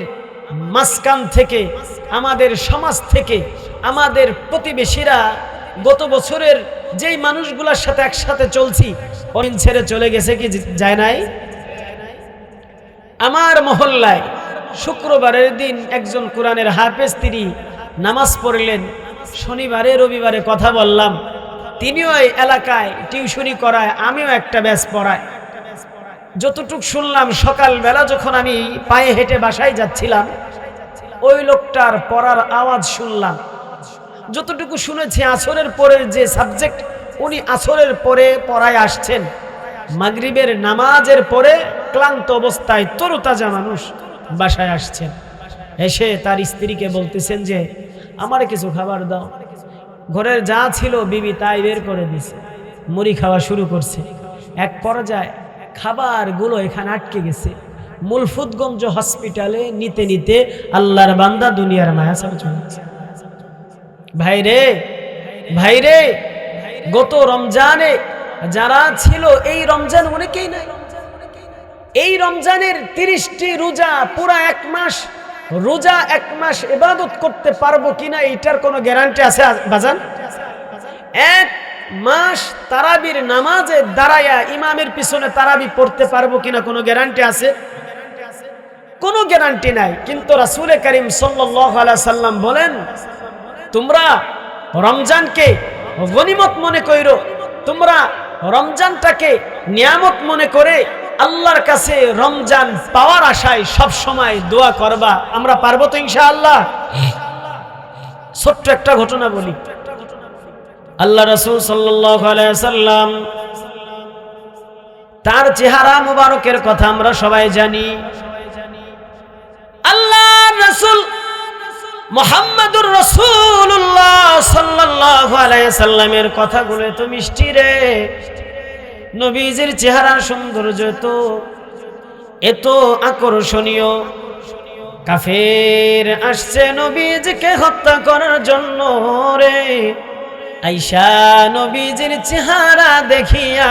মাঝখান থেকে, আমাদের সমাজ থেকে, আমাদের প্রতিবেশীরা গত বছরের যেই মানুষগুলোর সাথে একসাথে চলছি, ওদিন ছেড়ে চলে গেছে কি যায় নাই? আমার মহল্লায় শুক্রবারের দিন একজন কোরআনের হাফেজ, তিনি নামাজ পড়লেন। শনিবারে রবিবারে কথা বললাম, তিনিও এই এলাকায় টিউশনি করায়, আমিও একটা ব্যাচ পড়াই। যতটুক শুনলাম, সকালবেলা যখন আমি পায়ে হেঁটে বাসায় যাচ্ছিলাম, ওই লোকটার পড়ার আওয়াজ শুনলাম। যতটুকু শুনেছি, আসরের পরের যে সাবজেক্ট, উনি আসরের পরে পড়ায় আসছেন। মাগরিবের নামাজের পরে ক্লান্ত অবস্থায় তরুতাজা মানুষ বাসায় আসছেন। এসে তার স্ত্রীকে বলতেছেন যে, আমার কিছু খাবার দাও। ঘরের যা ছিল বিবি তাই বের করে দিছে, মুড়ি খাওয়া শুরু করছে। এক পর্যায়ে খাবারগুলো এখানে আটকে গেছে। মুলফুতগঞ্জ হসপিটালে নিতে নিতে আল্লাহর বান্দা দুনিয়ার মায়া ছেড়ে চলে গেছে। ভাইরে, গত রমজানে যারা ছিল, এই রমজান অনেকেই নাই। এই রমজানের 30টি রোজা, পুরা 1 মাস রোজা, 1 মাস ইবাদত করতে পারবো কিনা এটার কোনো গ্যারান্টি আছে বাজান? 1 মাস তারাবির নামাজে দাঁড়ায়া ইমামের পিছনে তারাবি পড়তে পারবো কিনা কোনো গ্যারান্টি আছে? কোনো গ্যারান্টি নাই। কিন্তু রাসূল করিম সাল্লাল্লাহু আলাইহি সাল্লাম বলেন, তোমরা রমজানকে গনিমত মনে কইরো, তোমরা রমজানটাকে নিয়ামত মনে করে আল্লাহর কাছে রমজান পাওয়ার আশায় সব সময় দোয়া করবা। আমরা পারবো তো ইনশাআল্লাহ? ছোট্ট একটা ঘটনা বলি। আল্লাহ রাসূল সাল্লাল্লাহু আলাইহি সাল্লাম, তার চেহারা মুবারকের কথা আমরা সবাই জানি। আল্লাহর রাসূল মুহাম্মাদুর রাসূলুল্লাহ সাল্লাল্লাহু আলাইহি সাল্লামের কথাগুলো তো মিষ্টি রে। নবীজির চেহারার সৌন্দর্য এত আকর্ষণীয়, কাফের আসছে নবীজিকে হত্যা করার জন্য রে। আয়েশা নবীজির চেহারা দেখিয়া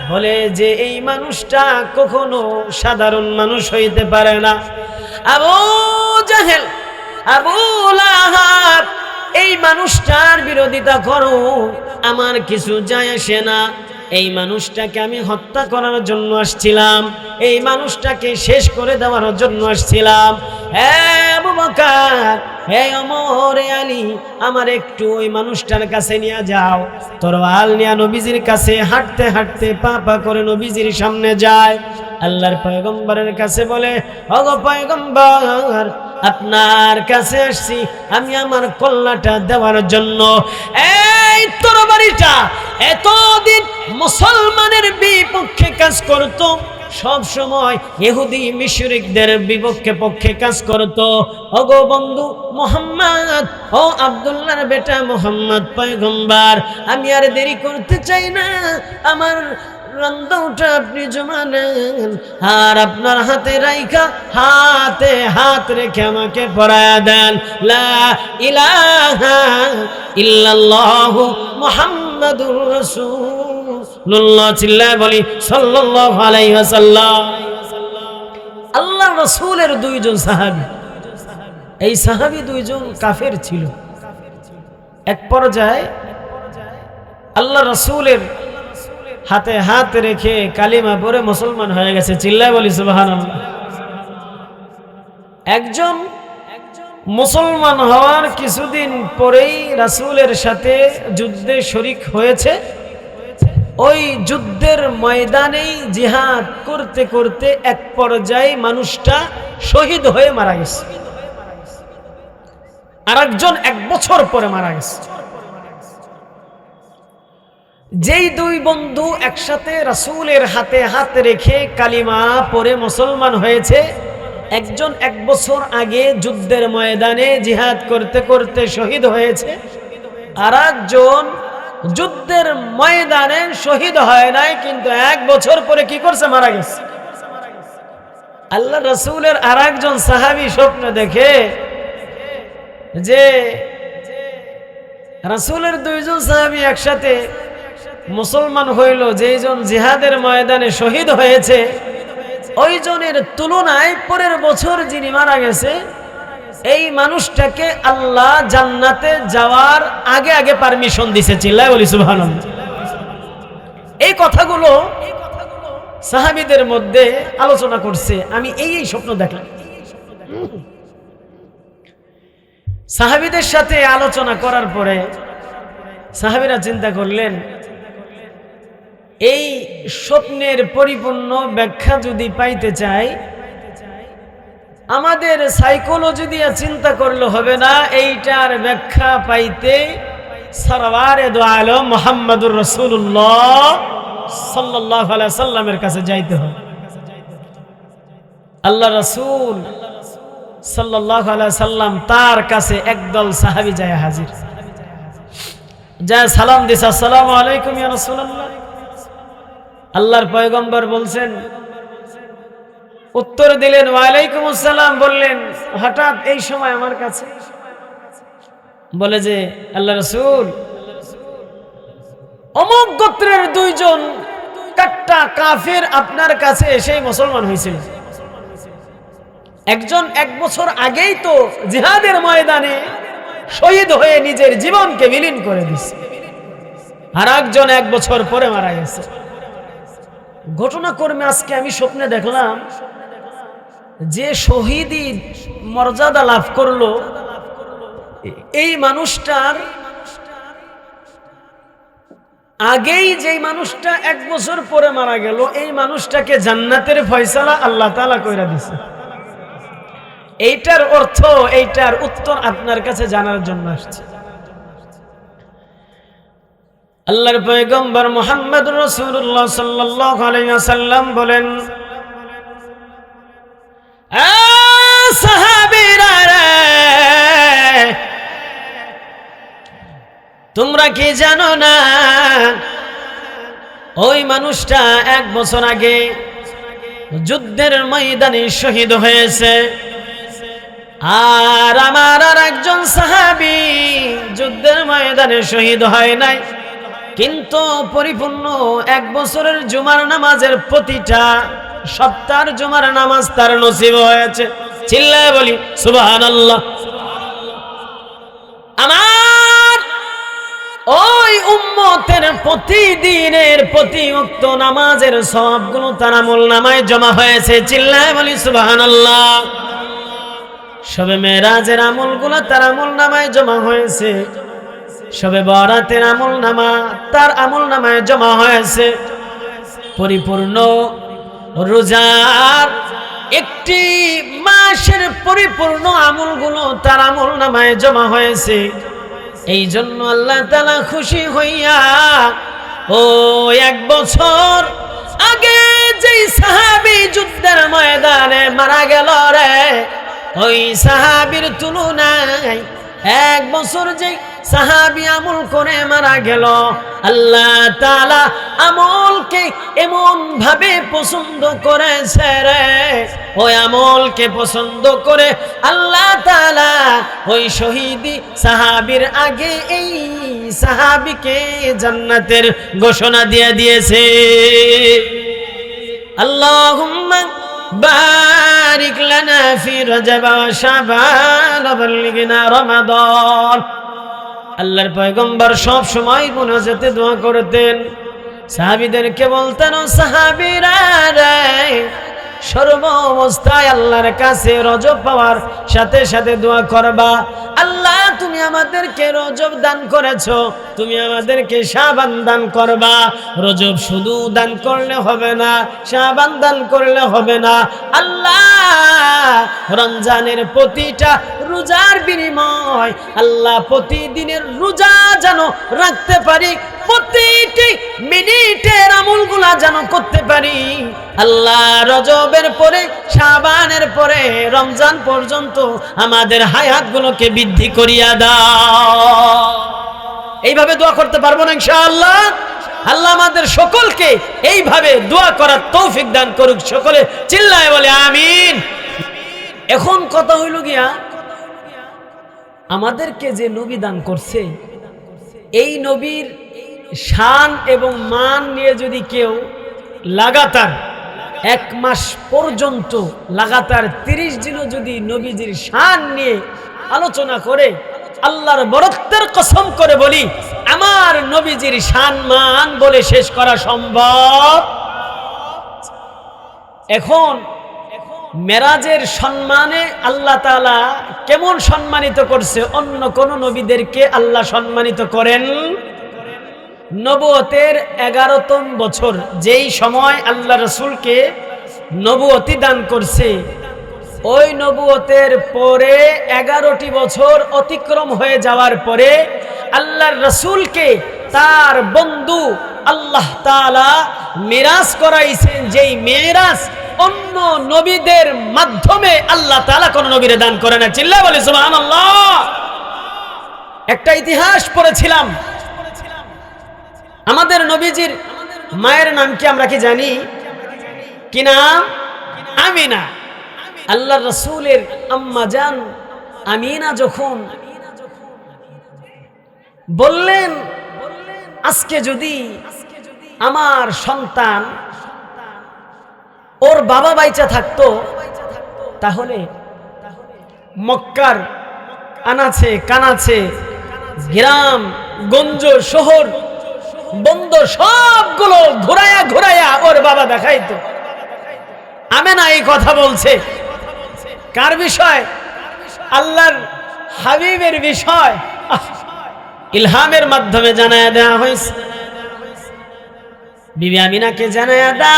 বলে যে এই মানুষটা কখনো সাধারণ মানুষ হইতে পারে না। আবু জাহেল, আবু লাহাব মানুষটার বিরোধিতা করো, আমার কিছু যায় আসে না। এই মানুষটাকে আমি হত্যা করার জন্য আসছিলাম, এই মানুষটাকে শেষ করে দেওয়ার জন্য আসছিলাম। হে আবু বকর, হে ওমর, হে আলী, আমার একটু ওই মানুষটার কাছে নিয়ে যাও। তরোয়াল নিয়ে নবীজির কাছে হাঁটতে হাঁটতে পা পা করে নবীজির সামনে যায়। আল্লাহর পয়গম্বরের কাছে বলে, ওগো পয়গম্বর, আপনার কাছে আসছি আমি আমার কল্লাটা দেওয়ার জন্য। এই তরবারিটা এতদিন মুসলমানের বিপক্ষে কাজ করত, সব সময় ইহুদি মুশরিকদের পক্ষে কাজ করত। ওগো বন্ধু মুহাম্মদ, ও আব্দুল্লাহর বেটা মুহাম্মদ পয়গম্বর, আমি আর দেরি করতে চাই না, আমার রন্দাটা আপনি জমা নেন, আর আপনার হাতে রাইখা হাতে হাত রেখে আমাকে পরায়া দেন লা ইলাহা ইল্লাল্লাহু মুহাম্মাদুর রাসূলুল্লাহ। চিল্লায় বলি সাল্লাল্লাহু আলাইহি ওয়াসাল্লাম। আল্লাহর রাসূলের দুইজন সাহাবী, এই সাহাবী দুইজন কাফের ছিল। এক পর্যায়ে আল্লাহর রাসূলের হাতে হাত রেখে কালিমা পড়ে মুসলমান হয়ে গেছে। চিল্লায় বলি সুবহানাল্লাহ। একজন মুসলমান হওয়ার কিছুদিন পরেই রাসূলের সাথে যুদ্ধে শরীক হয়েছে। ওই যুদ্ধের ময়দানেই জিহাদ করতে করতে এক পর্যায়ে মানুষটা শহীদ হয়ে মারা গেছে। আরেকজন 1 বছর পরে মারা গেছে। যেই দুই বন্ধু একসাথে রাসূলের হাতে হাত রেখে কালিমা পড়ে মুসলমান হয়েছে, একজন 1 বছর আগে যুদ্ধের ময়দানে জিহাদ করতে করতে শহীদ হয়েছে, আর একজন যুদ্ধের ময়দানে শহীদ হয় নাই, কিন্তু 1 বছর পরে কি করছে, মারা গেছে। আল্লাহ রাসূলের আর একজন সাহাবী স্বপ্ন দেখে যে রাসূলের দুইজন সাহাবী একসাথে মুসলমান হইল, যেজন জিহাদের ময়দানে শহীদ হয়েছে ওই জনের তুলনায় পরের বছর যিনি মারা গেছে, এই মানুষটাকে আল্লাহ জান্নাতে যাওয়ার আগে আগে পারমিশন দিছে। চিল্লায় বলি সুবহানাল্লাহ। এই কথাগুলো সাহাবীদের মধ্যে আলোচনা করছে, আমি এই স্বপ্ন দেখলাম। সাহাবীদের সাথে আলোচনা করার পরে সাহাবীরা চিন্তা করলেন, এই স্বপ্নের পরিপূর্ণ ব্যাখ্যা যদি পাইতে চাই, আমাদের সাইকোলজি দিয়ে চিন্তা করলে হবে না, এইটার ব্যাখ্যা পাইতে সরওয়ারে দো আলম মুহাম্মদুর রাসূলুল্লাহ সাল্লাল্লাহু আলাইহি সাল্লামের কাছে যাইতে হবে। আল্লাহ রাসূল সাল্লাল্লাহু আলাইহি সাল্লাম তার কাছে একদল সাহাবী যায় হাজির, যায় সালাম দিছে, আসসালামু আলাইকুম ইয়া রাসূলুল্লাহ। আল্লাহর পয়গম্বর বলছেন, উত্তর দিলেন ওয়ালাইকুম আসসালাম, বললেন হঠাৎ এই সময় আমার কাছে? বলে যে আল্লাহ রাসূল, অমুক গোত্রের দুইজন কাট্টা কাফের আপনার কাছে এসে মুসলমান হয়েছিল। একজন 1 বছর আগেই তো জিহাদের ময়দানে শহীদ হয়ে নিজের জীবনকে বিলীন করে দিয়েছে, আর একজন 1 বছর পরে মারা গেছে। ঘটনাক্রমে আজকে আমি স্বপ্নে দেখলাম যে শহীদি মর্যাদা লাভ করলো, এই মানুষটার আগেই যেই মানুষটা 1 বছর পরে মারা গেল, এই মানুষটাকে জান্নাতের ফয়সালা আল্লাহ তাআলা কইরা দিছে। এইটার অর্থ, এইটার উত্তর আপনার কাছে জানার জন্য আসছে। আল্লাহর পয়গম্বর মুহাম্মদুর রাসূলুল্লাহ সাল্লাল্লাহু আলাইহি ওয়াসাল্লাম বলেন, সাহাবীরা রে, তোমরা কি জানো না ওই মানুষটা 1 বছর আগে যুদ্ধের ময়দানে শহীদ হয়েছে, আর আমার আর একজন সাহাবী যুদ্ধের ময়দানে শহীদ হয় নাই, কিন্তু পরিপূর্ণ 1 বছরের জুমার নামাজের প্রতিটা সপ্তাহের জুমার নামাজ তার নসিব হয়েছে। চিল্লায় বলি সুবহানাল্লাহ। আমার ওই উম্মতের প্রতিদিনের প্রতি ওয়াক্ত নামাজের সওয়াবগুলো তার আমলনামায় জমা হয়েছে। চিল্লায় বলি সুবহানাল্লাহ। শবে মেরাজের আমলগুলো তার আমলনামায় জমা হয়েছে। শবে বরাতের আমলনামা তার আমলনামায় জমা হয়েছে। পরিপূর্ণ রোজার একটি মাসের পরিপূর্ণ আমলগুলো তার আমলনামায় জমা হয়েছে। এই জন্য আল্লাহ তাআলা খুশি হইয়া ও এক বছর আগে যেই সাহাবী যুদ্ধের ময়দানে মারা গেল রে, ওই সাহাবীর তুলনায় এক বছর যেই সাহাবী আমল করে মারা গেল, আল্লাহ তাআলা আমলকে এমন ভাবে পছন্দ করেছে রে, ওই আমলকে পছন্দ করে আল্লাহ তাআলা ওই শহীদি সাহাবীর আগে এই সাহাবীকে জান্নাতের ঘোষণা দিয়ে দিয়েছে। আল্লাহুম্মা বারিক লানা ফি রজব ওয়া শাবান ওয়া বাল্লিগনা রমাদান। আল্লাহর পয়গম্বর সব সময় মুনাজাতে দোয়া করতেন। সাহাবীদেরকে বলতেন, ও সাহাবীরা রে, সর্ব অবস্থায় আল্লাহর কাছে রজব পাওয়ার সাথে সাথে দোয়া করবা, আল্লাহ তুমি আমাদেরকে রজব দান করেছো, তুমি আমাদেরকে শাবান দান করবা। রজব শুধু দান করলে হবে না, শাবান দান করলে হবে না, আল্লাহ রমজানের প্রতিটা রোজার বিনিময় আল্লাহ প্রতিদিনের রোজা যেন রাখতে পারি, প্রতিটি মিনিটের আমলগুলা যেন করতে পারি। আল্লাহ রজবের পরে শাবানের পরে রমজান পর্যন্ত আমাদের হায়াতগুলোকে বৃদ্ধি করিয়া দাও। এইভাবে দোয়া করতে পারবো না ইনশাআল্লাহ? আল্লাহ আমাদের সকলকে এইভাবে দোয়া করার তৌফিক দান করুক। সকলে চিল্লায় বলে আমিন। এখন কথা হইল গিয়া, আমাদেরকে যে নবী দান করছে, এই নবীর শান এবং মান নিয়ে যদি কেউ লাগাতার এক মাস পর্যন্ত লাগাতার 30 দিনও যদি নবীজির শান নিয়ে আলোচনা করে, আল্লাহর বরত্বের কসম করে বলি, আমার নবীজির শান মান বলে শেষ করা সম্ভব। এখন মেরাজের সম্মানে আল্লাহ তাআলা কেমন সম্মানিত করছে, অন্য কোন নবীদেরকে আল্লাহ সম্মানিত করেন নবুয়তের 11তম বছর, যেই সময় আল্লাহ রাসূলকে নবুয়তি দান করছে, ওই নবুয়তের পরে 11টি বছর অতিক্রম হয়ে যাওয়ার পরে আল্লাহর রাসূলকে তার বন্ধু আল্লাহ তাআলা মিরাজ করাইছেন, যেই মিরাজ অন্য নবীদের মাধ্যমে আল্লাহ তাআলা কোন নবীরে দান করে না। চিল্লা বলে সুবহানাল্লাহ। একটা ইতিহাস পড়েছিলাম, আমাদের নবীজির মায়ের নাম কি আমরা কি জানি? কি নাম? আমিনা। আল্লাহর রাসূলের আম্মা জান আমিনা যখন বললেন, আজকে যদি আমার সন্তান ওর বাবা বাইচা থাকতো, তাহলে মক্কার আনাছে কানাছে গ্রাম গঞ্জ শহর বন্দর সবগুলো ঘুরায়া ঘুরায়া ওর বাবা দেখাইতো। আমেনা এই কথা বলছে কার বিষয়? আল্লাহর হাবিবের বিষয়। ইলহামের মাধ্যমে জানায়া দেওয়া হয়েছে। বিবি আমিনাকে জানায়া দাও,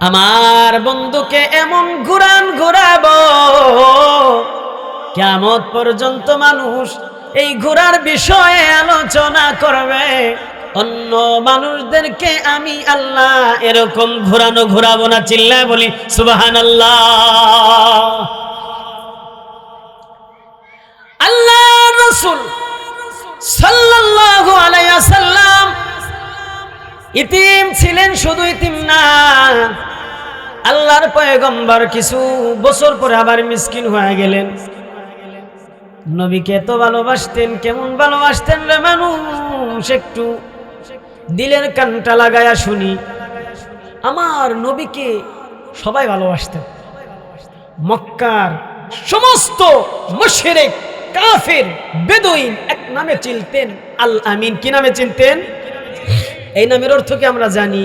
আমার বন্ধুকে এমন ঘুরান ঘুরাবো, কিয়ামত পর্যন্ত মানুষ এই ঘোরার বিষয়ে আলোচনা করবে। অন্য মানুষদেরকে আমি আল্লাহ এরকম ঘোরানো ঘোরাবো না। চিল্লায় বলি সুবহানাল্লাহ। আল্লাহ রাসূল সাল্লাল্লাহু আলাইহি ওয়াসাল্লাম ইতিম ছিলেন, শুধু ইতিম না, আল্লাহর পয়গম্বর কিছু বছর পরে আবার মিসকিন হয়ে গেলেন। নবীকে এত ভালোবাসতেন, কেমন ভালোবাসতেন রে মানুষ, একটু দিলের কানটা লাগায়া শুনি। আমার নবীকে সবাই ভালোবাসতেন। মক্কার সমস্ত মুশরিক কাফের বেদুইন এক নামে চিনতেন, আল আমিন। কি নামে চিনতেন? এই নামের অর্থ কি আমরা জানি?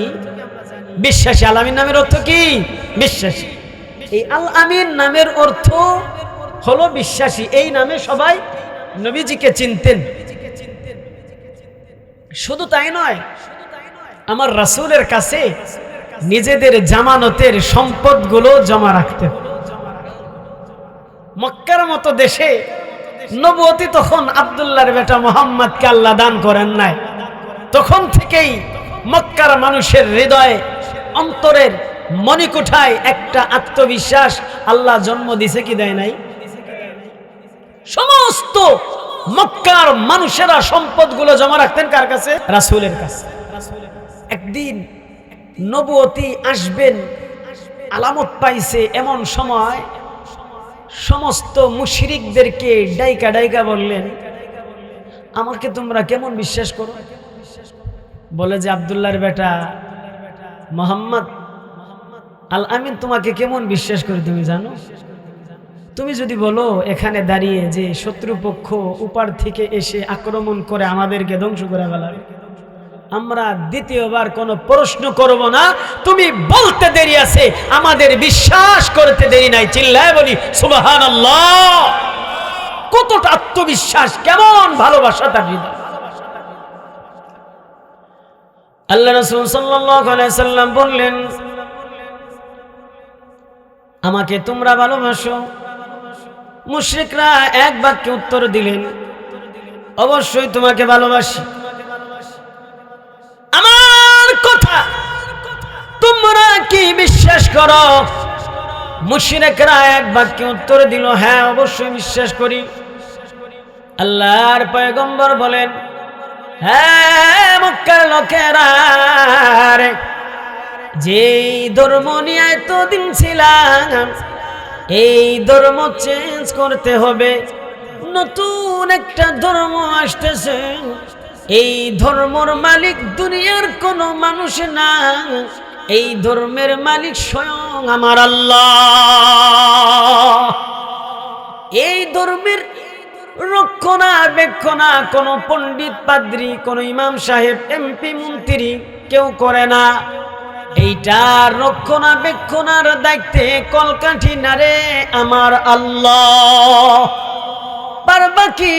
বিশ্বাসী। আল আমিন নামের অর্থ কি? বিশ্বাসী। এই আল আমিন নামের অর্থ হলো বিশ্বাসী। এই নামে সবাই নবীজিকে চিনতেন। শুধু তাই নয়, আমার রাসূলের কাছে নিজেদের জামানতের সম্পদগুলো জমা রাখতেন। মক্কার মতো দেশে নবুয়তি তখন আব্দুল্লাহর বেটা মুহাম্মদকে আল্লাহ দান করেন নাই। তখন থেকেই মক্কার মানুষের হৃদয়ে, অন্তরের মণিকুঠায় একটা আত্মবিশ্বাস আল্লাহ জন্ম দিছে কি দেয় নাই? সমস্ত মক্কার মানুষেরা সম্পদগুলো জমা রাখতেন কার কাছে? রাসূলের কাছে। একদিন নবুয়তি আসবেন আলামত পাইছে, এমন সময় সমস্ত মুশরিকদেরকে ডাইকা ডাইকা বললেন, আমাকে তোমরা কেমন বিশ্বাস করো? বলে যে আব্দুল্লাহর বেটা মুহাম্মদ আল আমিন তোমাকে কেমন বিশ্বাস করে তুমি জানো? তুমি যদি বলো এখানে দাঁড়িয়ে যে শত্রুপক্ষ উপার থেকে এসে আক্রমণ করে আমাদেরকে ধ্বংস করে ফেলাবে, আমরা দ্বিতীয়বার কোনো প্রশ্ন করব না। তুমি বলতে দেরি আছে, আমাদের বিশ্বাস করতে দেরি নাই। চিল্লায় বলি সুবহানাল্লাহ। কতটা আত্মবিশ্বাস, কেমন ভালোবাসা তার হৃদয়। আল্লাহ রাসূল সাল্লাল্লাহু আলাইহি সাল্লাম বললেন, আমাকে তোমরা ভালোবাসো? মুশরিকরা এক বাক্যে উত্তর দিলেন, অবশ্যই তোমাকে ভালোবাসি। আমার কথা তোমরা কি বিশ্বাস করো? মুশরিকরা এক বাক্যে উত্তর দিল, হ্যাঁ অবশ্যই বিশ্বাস করি। আল্লাহর পয়গম্বর বলেন, হ্যাঁ মক্কার লোকেরা, যেই ধর্ম নিয়ে এতদিন ছিলাম এই ধর্ম চেঞ্জ করতে হবে। নতুন একটা ধর্ম আসতেছে, এই ধর্মের মালিক দুনিয়ার কোনো মানুষ না, এই ধর্মের মালিক স্বয়ং আমার আল্লাহ। এই ধর্মের রক্ষণাবেক্ষণা কোনো পণ্ডিত পাদ্রী, কোনো ইমাম সাহেব, এমপি মন্ত্রী কেউ করে না। এইটার রক্ষণাবেক্ষণার দায়িত্বে কলকাঠি নারে আমার আল্লাহ। পারবা কি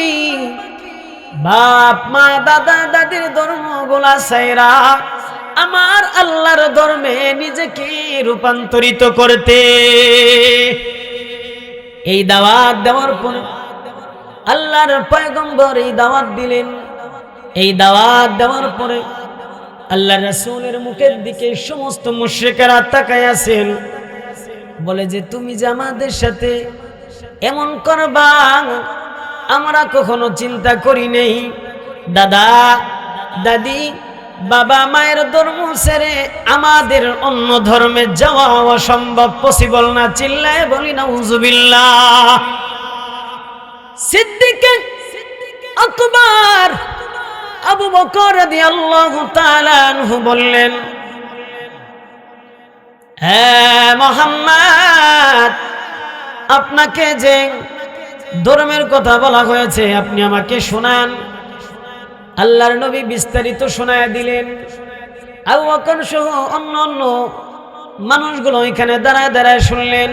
বাপ মা দাদা দাদির ধর্মগুলা ছাইরা আমার আল্লাহর ধর্মে নিজেকে রূপান্তরিত করতে? এই দাওয়াত দেওয়ার পরে আল্লাহর পয়গম্বর এই দাওয়াত দিলেন। এই দাওয়াত দেওয়ার পরে আল্লাহর রাসূলের মুখের দিকে সমস্ত মুশরিকেরা তাকায় আছেন, বলে যে তুমি যে আমাদের সাথে এমন করবা আমরা কখনো চিন্তা করি নাই। দাদা দাদি বাবা মায়ের ধর্ম ছেড়ে আমাদের অন্য ধর্মে যাওয়া অসম্ভব, পসিবল না। চিল্লায় বলি নাউযুবিল্লাহ। সিদ্দিক আকবার আবু বকর রাদিয়াল্লাহু তাআলা আনহু বললেন, হ্যাঁ মুহাম্মদ, আপনাকে যে ধর্মের কথা বলা হয়েছে আপনি আমাকে শোনান। আল্লাহর নবী বিস্তারিত শোনায়া দিলেন। আবু বকর সহ অন্য মানুষগুলো এখানে দাঁড়ায় দাঁড়ায় শুনলেন।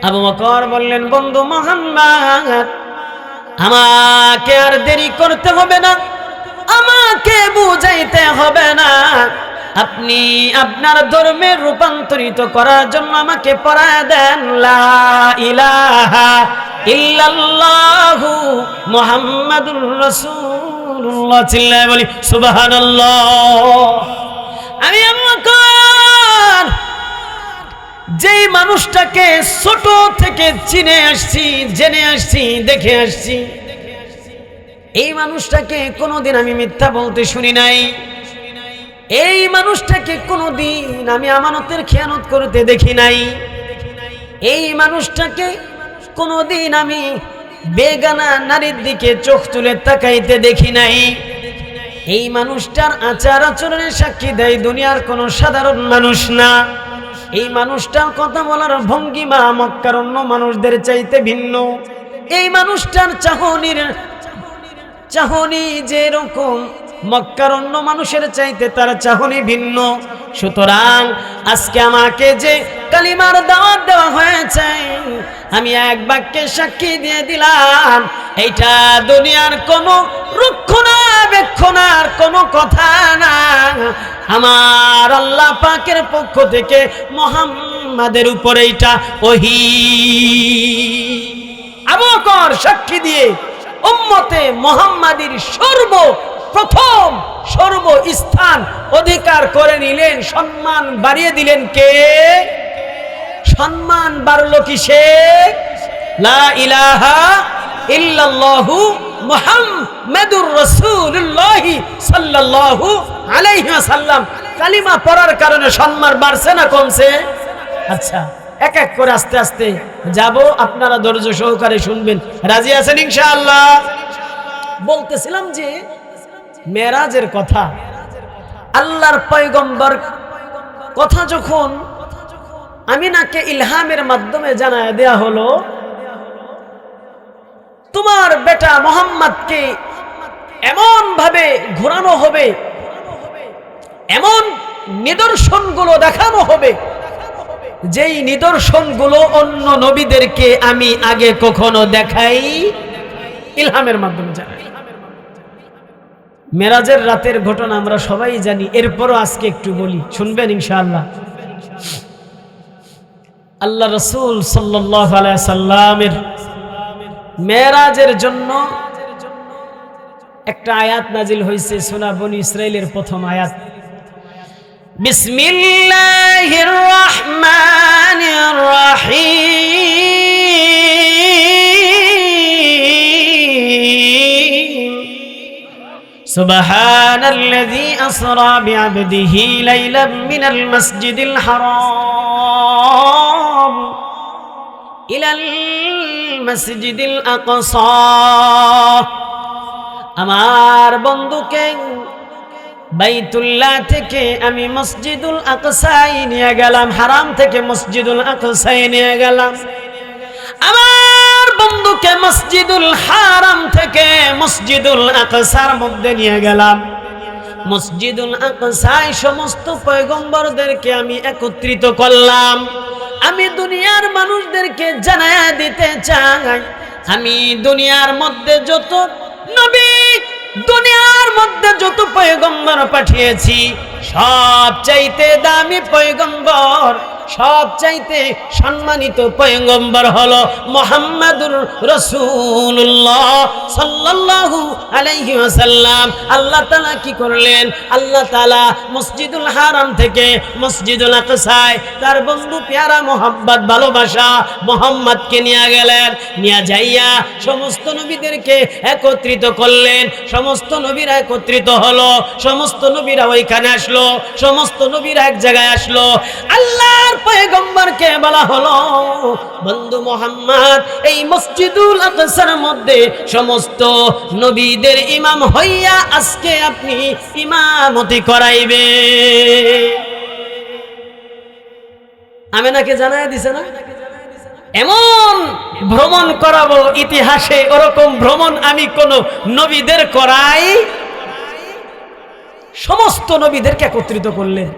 আবু বকর বললেন, বন্ধু মুহাম্মদ, আমাকে আর দেরি করতে হবে না, আমাকে বুঝাইতে হবে না। আপনি আপনার ধর্মে রূপান্তরিত করার জন্য আমাকে পড়ায় দেন লা ইলাহা ইল্লাল্লাহু মুহাম্মাদুর রাসূলুল্লাহ। চিল্লায় বলি সুবহানাল্লাহ। আমি আবু বকর যেই মানুষটাকে ছোট থেকে চিনে আসছি, জেনে আসছি, দেখে আসছি, এই মানুষটাকে কোনোদিন আমি মিথ্যা বলতে শুনি নাই। এই মানুষটাকে কোনোদিন আমি আমানতের খেয়ানত করতে দেখি নাই। এই মানুষটাকে কোনোদিন আমি বেগানা নারীর দিকে চোখ তুলে তাকাইতে দেখি নাই। এই মানুষটার আচার আচরণের সাক্ষী দেয় দুনিয়ার কোনো সাধারণ মানুষ না। এই মানুষটার কথা বলার ভঙ্গিমা মক্কার অন্য মানুষদের চাইতে ভিন্ন। এই মানুষটার চাহনি যেরকম মক্কার অন্য মানুষের চাইতে তার চাহনি ভিন্ন। সুতরাং আজকে আমাকে যে কালিমার দাওয়াত দেওয়া হয়েছে, আমি এক বাক্যে সাক্ষী দিয়ে দিলাম, এইটা দুনিয়ার কোনো রক্ষণাবেক্ষণার কোনো কথা না, আমার আল্লাহ পাকের পক্ষ থেকে মুহাম্মাদের উপর এইটা ওহী। আবু বকর সাক্ষী দিয়ে উম্মতে মুহাম্মাদীর সর্বপ্রথম সর্বস্থান অধিকার করে নিলেন, সম্মান বাড়িয়ে দিলেন কে? সম্মান বাড়লো কিসে? লা ইলাহা ইল্লাল্লাহু মুহাম্মাদুর রাসূলুল্লাহ সাল্লাল্লাহু আলাইহি ওয়াসাল্লাম কালিমা পড়ার কারণে সম্মান বাড়ছে না কমছে? আচ্ছা, এক এক করে আস্তে আস্তে যাব, আপনারা ধৈর্য সহকারে শুনবেন। রাজি আছেন ইনশাআল্লাহ? বলতেছিলাম যে মেরাজের কথা, আল্লাহর পয়গম্বর কথা যখন আমিনাকে ইলহামের মাধ্যমে জানায় দেয়া হলো, তোমার বেটা মুহাম্মদকে এমন ভাবে ঘোরানো হবে, এমন নিদর্শনগুলো দেখানো হবে, যেই নিদর্শনগুলো অন্য নবীদেরকে আমি আগে কখনো দেখাই, ইলহামের মাধ্যমে জানাই। মেরাজের রাতের ঘটনা আমরা সবাই জানি, এরপরও আজকে একটু বলি, শুনবেন ইনশাআল্লাহ। আল্লাহ রাসূল সাল্লাল্লাহু আলাইহি সাল্লামের মেরাজের জন্য একটা আয়াত নাজিল হয়েছে, সূরা বনী ইসরাইলের প্রথম আয়াত। বিসমিল্লাহির রহমানির রহিম সুবহানাল্লাযী আসরা বিআবদিহি লাইলাম মিনাল মাসজিদিল হারাম ইলাল মাসজিদিল আকসা। আমার বন্ধুকে বাইতুল্লাহ থেকে আমি মসজিদুল আকসায় নিয়ে গেলাম, হারাম থেকে মসজিদুল আকসায় নিয়ে গেলাম। আমার বন্ধুকে মসজিদুল হারাম থেকে মসজিদুল আকসার মধ্যে নিয়ে গেলাম। মসজিদুল আকসায় সমস্ত পয়গম্বরদেরকে আমি একত্রিত করলাম। আমি দুনিয়ার মানুষদেরকে জানায়া দিতে চাই, আমি দুনিয়ার মধ্যে যত নবী, দুনিয়ার মধ্যে যত পয়গম্বর পাঠিয়েছি, সবচাইতে দামি পয়গম্বর, সবচাইতে সম্মানিত পয়গম্বর হলো মুহাম্মাদুর রাসূলুল্লাহ সাল্লাল্লাহু আলাইহি ওয়াসাল্লাম। আল্লাহ তাআলা কি করলেন? আল্লাহ তাআলা মসজিদুল হারাম থেকে মসজিদুল আকসায় তার বন্ধু পেয়ারা মোহাব্বত ভালোবাসা মুহাম্মদকে নিয়ে গেলেন। নিয়ে যাইয়া সমস্ত নবীদেরকে একত্রিত করলেন। সমস্ত নবীরা একত্রিত হলো, সমস্ত নবীরা ওইখানে আসলো, সমস্ত নবীরা এক জায়গায় আসলো। আল্লাহর পয়গম্বরকে বলা হলো, বন্ধু মুহাম্মদ, এই মসজিদুল আকসার মধ্যে সমস্ত নবীদের ইমাম হইয়া আজকে আপনি ইমামতি করাইবে। আমিনাকে জানায় দিছে না? এমন ভ্রমণ করাবো ইতিহাসে, ওরকম ভ্রমণ আমি কোন নবীদের করাই। সমস্ত নবীদেরকে একত্রিত করলেন,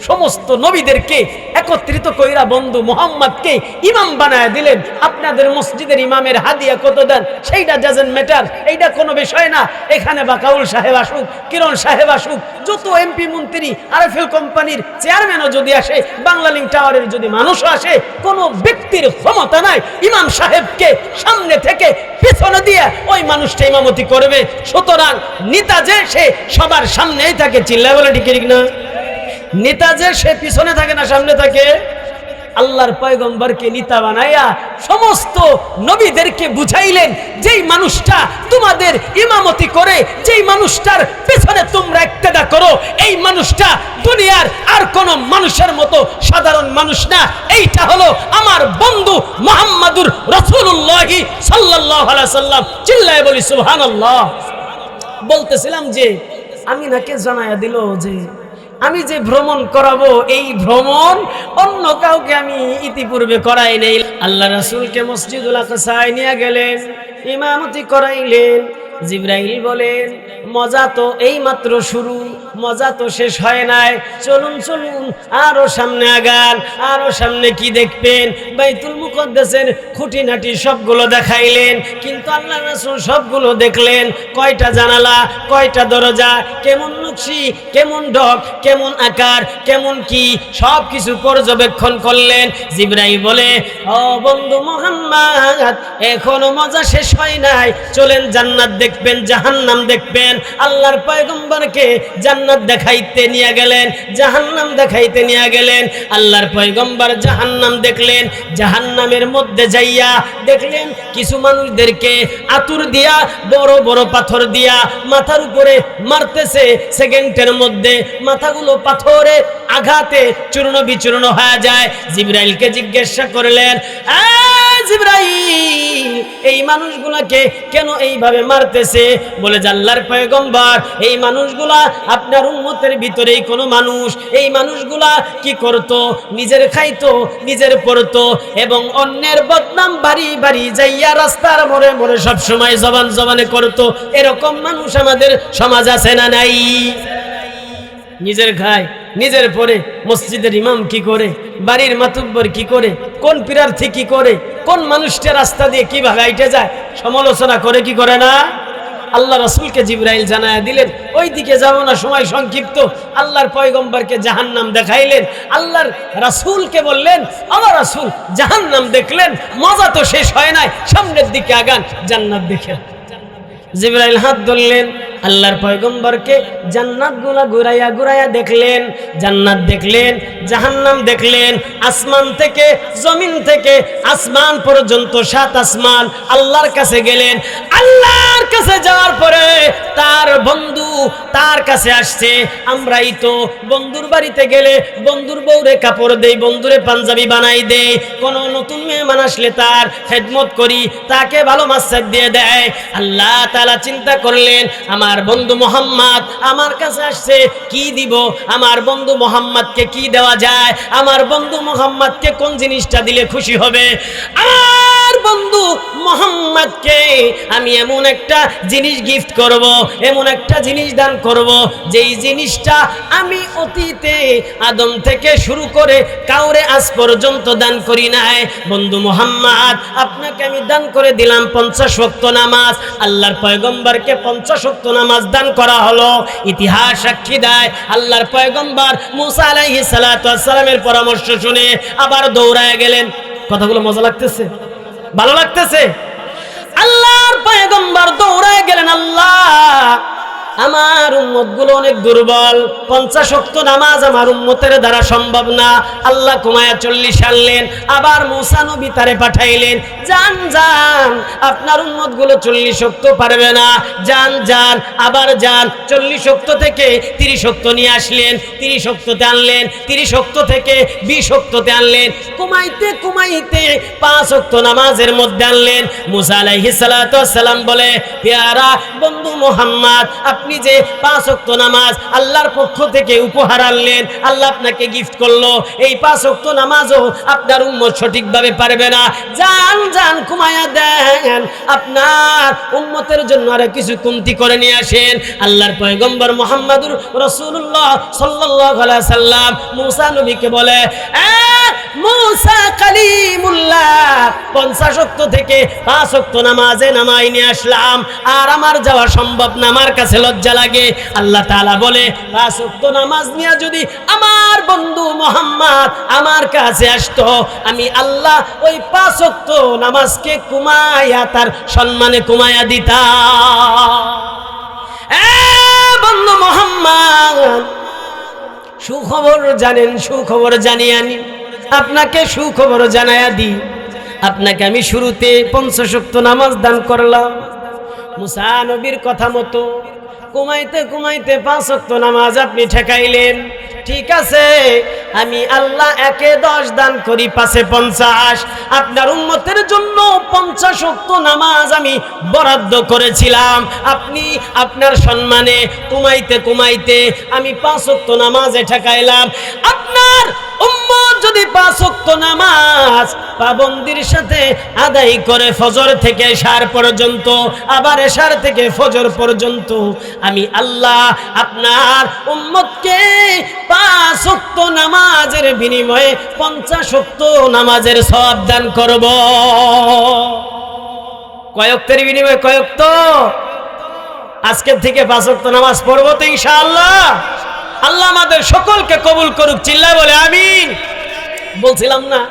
সমস্ত নবীদেরকে একত্রিত কইরা বন্ধু মুহাম্মদকে ইমাম বানায় দিলেন। আপনাদের মসজিদের ইমামের হাদিয়া কত দেন সেইটা ডাজন্ট ম্যাটার, এইটা কোনো বিষয় না। এখানে বাকাউল সাহেব আসুক, কিরণ সাহেব আসুক, যত এমপি মন্ত্রী, আরএফএল কোম্পানির চেয়ারম্যানও যদি আসে, বাংলালিংক টাওয়ারের যদি মানুষও আসে, কোনো ব্যক্তির ক্ষমতা নাই ইমাম সাহেবকে সামনে থেকে পিছনে দিয়ে ওই মানুষটা ইমামতি করবে। সুতরাং নেতা যে সে সবার সামনেই থাকে, চিল্লায় বলে ঠিক না? নেতা যে সে পিছনে থাকে না সামনে থাকে? আল্লাহর পয়গম্বরকে নেতা বানাইয়া সমস্ত নবীদেরকে বুঝাইলেন, যেই মানুষটা তোমাদের ইমামতি করে, যেই মানুষটার পেছনে তোমরা ইক্তেদা করো, এই মানুষটা দুনিয়ার আর কোন মানুষের মতো সাধারণ মানুষ না। এইটা হলো আমার বন্ধু মুহাম্মাদুর রাসূলুল্লাহ সাল্লাল্লাহু আলাইহি সাল্লাম। চিল্লায় বলি সুবহানাল্লাহ। বলতেছিলাম যে আমিনাকে জানায়া দিল যে আমি যে ভ্রমণ করাবো এই ভ্রমণ অন্য কাউকে আমি ইতিপূর্বে করাই নেই। আল্লাহ রাসূলকে মসজিদুল আকসায় নিয়ে গেলেন, ইমামতি করাইলেন। জিবরাইল বলেন, মজা তো এই মাত্র শুরু, মজা তো শেষ হয় নাই, চলুন চলুন আরো সামনে আগান, আরো সামনে কি দেখবেন। বাইতুল মুকদ্দাসের খুঁটিনাটি সবগুলো দেখাইলেন, কিন্তু আল্লাহ রাসূল সবগুলো দেখলেন। কয়টা জানালা, কয়টা দরজা, কেমন নকশি, কেমন ঢক, কেমন আকার, কেমন কি, সব কিছু পর্যবেক্ষণ করলেন। জিবরাইল বলে, ও বন্ধু মুহাম্মদ, এখনো মজা শেষ হয় নাই, চলেন জান্নাত দেখবেন, জাহান্নাম দেখবেন। আল্লাহর পয়গম্বরকে জান্নাত দেখাইতে নিয়ে গেলেন, জাহান্নাম দেখাইতে নিয়ে গেলেন। আল্লাহর পয়গম্বর জাহান্নাম দেখলেন। জাহান্নামের মধ্যে যাইয়া দেখলেন কিছু মানুষদেরকে আতুর দিয়া, বড় বড় পাথর দিয়া মাথার উপরে মারতেছে। সেকেন্ডের মধ্যে মাথাগুলো পাথরের আঘাতে চূর্ণ বিচূর্ণ হয়ে যায়। জিবরাইলকে জিজ্ঞাসা করলেন, জিবরাইল, এই মানুষগুলাকে কেন এইভাবে মারতেছে? বলে যে আল্লাহর পয়গম্বর, এই মানুষগুলা আপনার উম্মতের ভিতরেই কোনো মানুষ। এই মানুষগুলা কি করতো? নিজের খাইতো, নিজের পড়তো এবং অন্যের বদনাম বাড়ি বাড়ি যাইয়া রাস্তার মোড়ে মোড়ে সবসময় জবান জবানে করতো। এরকম মানুষ আমাদের সমাজ আছে না নাই? নিজের খায়, নিজের পরে, মসজিদের ইমাম কি করে, বাড়ির মাতুব্বর কি করে, কোন প্রার্থী কি করে, কোন মানুষটা রাস্তা দিয়ে কিভাবে আইটে যায়, সমালোচনা করে কি করে না? আল্লাহ রাসূলকে জিবরাইল জানায়া দিলেন, ওই দিকে যাবো না, সময় সংক্ষিপ্ত। আল্লাহর পয়গম্বরকে জাহান্নাম দেখাইলেন। আল্লাহর রাসূলকে বললেন, আমার রাসূল জাহান্নাম দেখলেন, মজা তো শেষ হয় নাই, সামনের দিকে আগান, জান্নাত দেখেন। জিবরাইল হাত ধরলেন, আল্লাহর পয়গম্বরকে জান্নাতগুলা ঘুরাইয়া ঘুরাইয়া দেখলেন, জান্নাত দেখলেন, জাহান্নাম দেখলেন। আসমান থেকে, জমিন থেকে আসমান পর্যন্ত 7 আসমান আল্লাহর কাছে গেলেন। আল্লাহর কাছে যাওয়ার পরে তার বন্ধু তার কাছে আসছে। আমরাই তো বন্ধুর বাড়িতে গেলে বন্ধুর বউরে কাপড় দেই, বন্ধুরে পাঞ্জাবি বানাই দেই, কোনো নতুন মেহমান আসলে তার খেদমত করি, তাকে ভালো মাসাজ দিয়ে দেয়। আল্লাহ তাআলা চিন্তা করলেন, আমার বন্ধু মুহাম্মদ আমার কাছে আসছে, কি দিব? আমার বন্ধু মুহাম্মদকে কি দেওয়া যায়? আমার বন্ধু মুহাম্মদকে কোন জিনিসটা দিলে খুশি হবে? আমার বন্ধু মুহাম্মদকে আমি এমন একটা জিনিস গিফট করব, এমন একটা জিনিস দান করব, যেই জিনিসটা আমি অতীতে আদম থেকে শুরু করে কাউরে আজ পর্যন্ত দান করি নাই। বন্ধু মুহাম্মদ, আপনাকে আমি দান করে দিলাম 50 ওয়াক্ত নামাজ। আল্লাহর পয়গম্বরকে 50 ওয়াক্ত নামাজ দান করা হলো। ইতিহাস সাক্ষী দেয়, আল্লাহর পয়গম্বর মুসা আলাইহিস সালাতু ওয়াস সালামের পরামর্শ শুনে আবার দৌড়ায় গেলেন। কথাগুলো মজা লাগতেছে? ভালো লাগতেছে? আল্লাহর পয়গম্বর দৌড়ায় গেলেন, আল্লাহ, আমার উম্মতগুলো অনেক দুর্বল, 50 ওয়াক্ত নামাজ আমার উম্মতের দ্বারা সম্ভব না। আল্লাহ কমায়া 40 আনলেন। আবার মুসা নবী তারে পাঠাইলেন, যান যান, আপনার উম্মতগুলো 40 ওয়াক্ত পারবে না, যান যান, আবার যান। 40 ওয়াক্ত থেকে 30 ওয়াক্ত নিয়ে আসলেন, 30 ওয়াক্ততে আনলেন, 30 ওয়াক্ত থেকে 20 ওয়াক্ততে আনলেন, কমাইতে কমাইতে 5 ওয়াক্ত নামাজের মধ্যে আনলেন। মুসা আলাইহিস সালাতু ওয়াস সালাম বলে, পেয়ারা বন্ধু মুহাম্মদ, আপনি যে 5 ওয়াক্ত নামাজ আল্লাহর পক্ষ থেকে উপহার আনলেন, আল্লাহ আপনাকে গিফট করলো, এই 5 ওয়াক্ত নামাজও আপনার উম্মত সঠিকভাবে পারবে না, যান যান কমায়া দেন, আপনার উম্মতের জন্য আর কিছু কমতি করে নিয়ে আসেন। আল্লাহর পয়গম্বর মুহাম্মদুর রাসূলুল্লাহ সাল্লাল্লাহু আলাইহি সাল্লাম মুসা নবীকে বলে, মুসা কালিমুল্লাহ, 50 ওয়াক্ত থেকে 5 ওয়াক্ত নামাজে নামাই নিয়ে আসলাম, আর আমার যাওয়া সম্ভব না, আমার কাছে লজ্জা লাগে। আল্লাহ তাআলা বলে, 5 ওয়াক্ত নামাজ নিয়ে যদি আমার বন্ধু মুহাম্মদ আমার কাছে আসতো, আমি আল্লাহ ওই 5 ওয়াক্ত নামাজকে কমায়া তার সম্মানে কমায়া দিতাম। বন্ধু মুহাম্মদ, সুখবর জানেন, সুখবর জানিয়ে আনি, আপনাকে সুখবর জানায়া দিই। আপনাকে আমি শুরুতে 50 ওয়াক্ত নামাজ দান করলাম। মুসা নবীর কথা মতো ঘুমাইতে ঘুমাইতে 5 ওয়াক্ত নামাজ আপনি ঠেকাইলেন। ঠিক আছে, আমি আল্লাহ 1-এ 10 দান করি, 5-এ 50। আপনার উম্মতের জন্য 50 ওয়াক্ত নামাজ আমি বরাদ্দ করেছিলাম। আপনি আপনার সম্মানে ঘুমাইতে ঘুমাইতে আমি 5 ওয়াক্ত নামাজে ঠেকাইলাম। আপনার উম্মত যদি 5 ওয়াক্ত নামাজ পাবন্দির সাথে আদায় করে ফজর থেকে এশার পর্যন্ত, আবার এশার থেকে ফজর পর্যন্ত, আমি আল্লাহ আপনার উম্মতকে 5 ওয়াক্ত নামাজের বিনিময়ে 50 ওয়াক্ত নামাজের সওয়াব দান করব। কয় ওয়াক্তের বিনিময়ে কয় ওয়াক্ত? আজকের থেকে 5 ওয়াক্ত নামাজ পড়ব তো ইনশাআল্লাহ। আল্লাহ আমাদের সকলকে কবুল করুক, চিল্লায় বলে আমিন। বলছিলাম না,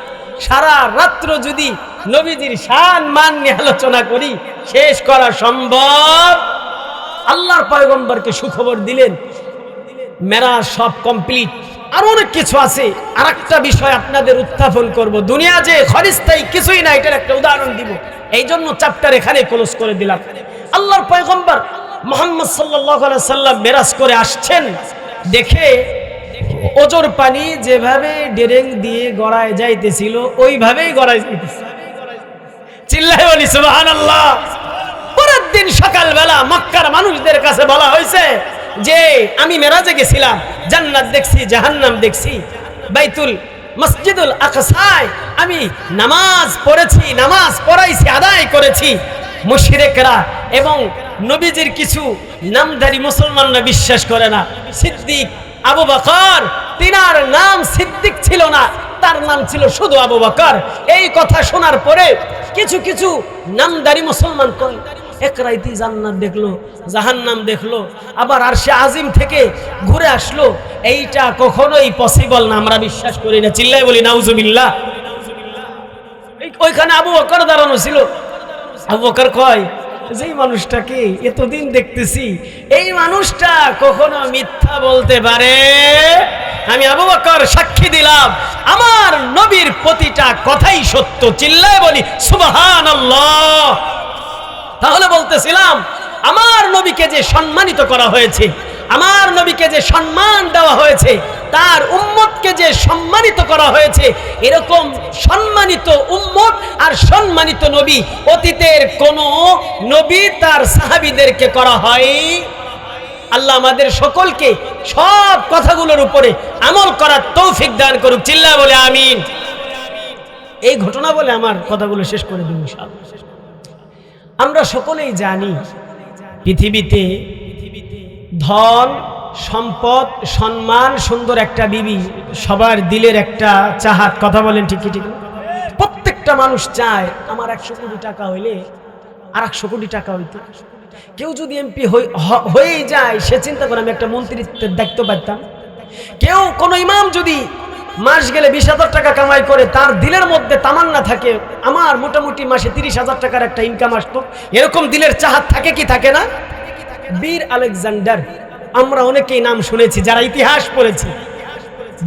সারা রাত্র যদি নবীজির শান মান নিয়ে আলোচনা করি শেষ করা সম্ভব। আল্লাহর পয়গম্বরকে সুখবর দিলেন, মেরাজ সব কমপ্লিট। আর অনেক কিছু আছে। আরেকটা বিষয় আপনাদের উত্থাপন করব। দুনিয়া যে ক্ষণস্থায়ী কিছুই না, এটার একটা উদাহরণ দিব। এই জন্য চ্যাপ্টার এখানে ক্লোজ করে দিলাম। আল্লাহর পয়গম্বর মুহাম্মদ সাল্লাল্লাহু আলাইহি সাল্লাম মেরাজ করে আসছেন, দেখে ওজোর পানি যেভাবে ডেরেং দিয়ে গড়ায় যাইতেছিল ওইভাবেই গড়ায় যাইতেছে। চিল্লায় বলি সুবহানাল্লাহ। পরের দিন সকালবেলা মক্কার মানুষদের কাছে বলা হয়েছে যে আমি মেরাজে গেছিলাম, জান্নাত দেখছি, জাহান্নাম দেখছি, বাইতুল মসজিদুল আকসায় আমি নামাজ পড়েছি, নামাজ পড়াইছি, আদায় করেছি। মুশরিকরা এবং নবীজির কিছু নামধারী মুসলমানরা বিশ্বাস করে না। সিদ্দিক আবু বকর, তিনার নাম সিদ্দিক ছিল না, তার নাম ছিল শুধু আবু বকর। এই কথা শোনার পরে কিছু কিছু নামধারী মুসলমান কয় এক রাইতে জান্নাত দেখলো, জাহান্নাম দেখলো, আবার আরশে আজিম থেকে ঘুরে আসলো। এইটা কখনোই পসিবল না, আমরা বিশ্বাস করি না। চিল্লায় বলি নাউজুবিল্লাহ। ওইখানে আবু বকর দাঁড়ানো ছিল। আবু বকর কয়, যেই মানুষটাকে এতদিন দেখতেছি এই মানুষটা কখনো মিথ্যা বলতে পারে? আমি আবু বকর সাক্ষী দিলাম আমার নবীর প্রতিটা কথাই সত্য। চিল্লায় বলি সুবহানাল্লাহ। তাহলে বলতেছিলাম, আমার নবীকে যে সম্মানিত করা হয়েছে, আমার নবীকে যে সম্মান দেওয়া হয়েছে, তার উম্মতকে যে সম্মানিত করা হয়েছে, এরকম সম্মানিত উম্মত আর সম্মানিত নবী অতীতের কোন নবী তার সাহাবীদেরকে করা হয়। আল্লাহ আমাদের সকলকে সব কথাগুলোর উপরে আমল করার তৌফিক দান করুক। চিল্লায় বলে আমিন। এই ঘটনা বলে আমার কথাগুলো শেষ করে দেব ইনশাআল্লাহ। আমরা সকলেই জানি পৃথিবীতে ধন, সম্পদ, সম্মান, সুন্দর একটা বিবি সবার দিলের একটা চাহাত। কথা বলেন ঠিক কি ঠিক? প্রত্যেকটা মানুষ চায় আমার 100 কোটি টাকা হইলে আর 100 কোটি টাকা হইতো। কেউ যদি এমপি হয়েই যায় সে চিন্তা করে আমি একটা মন্ত্রিত্বের দায়িত্ব পাইতাম। কেউ কোনো ইমাম যদি মাস গেলে 20,000 টাকা কামাই করে, তার দিলের মধ্যে তামান্না থাকে আমার মোটামুটি মাসে 30,000 টাকার একটা ইনকাম আসতো। এরকম দিলের চাহাত থাকে কি থাকে না? বীর আলেকজান্ডার, আমরা অনেকেই নাম শুনেছি যারা ইতিহাস পড়েছি।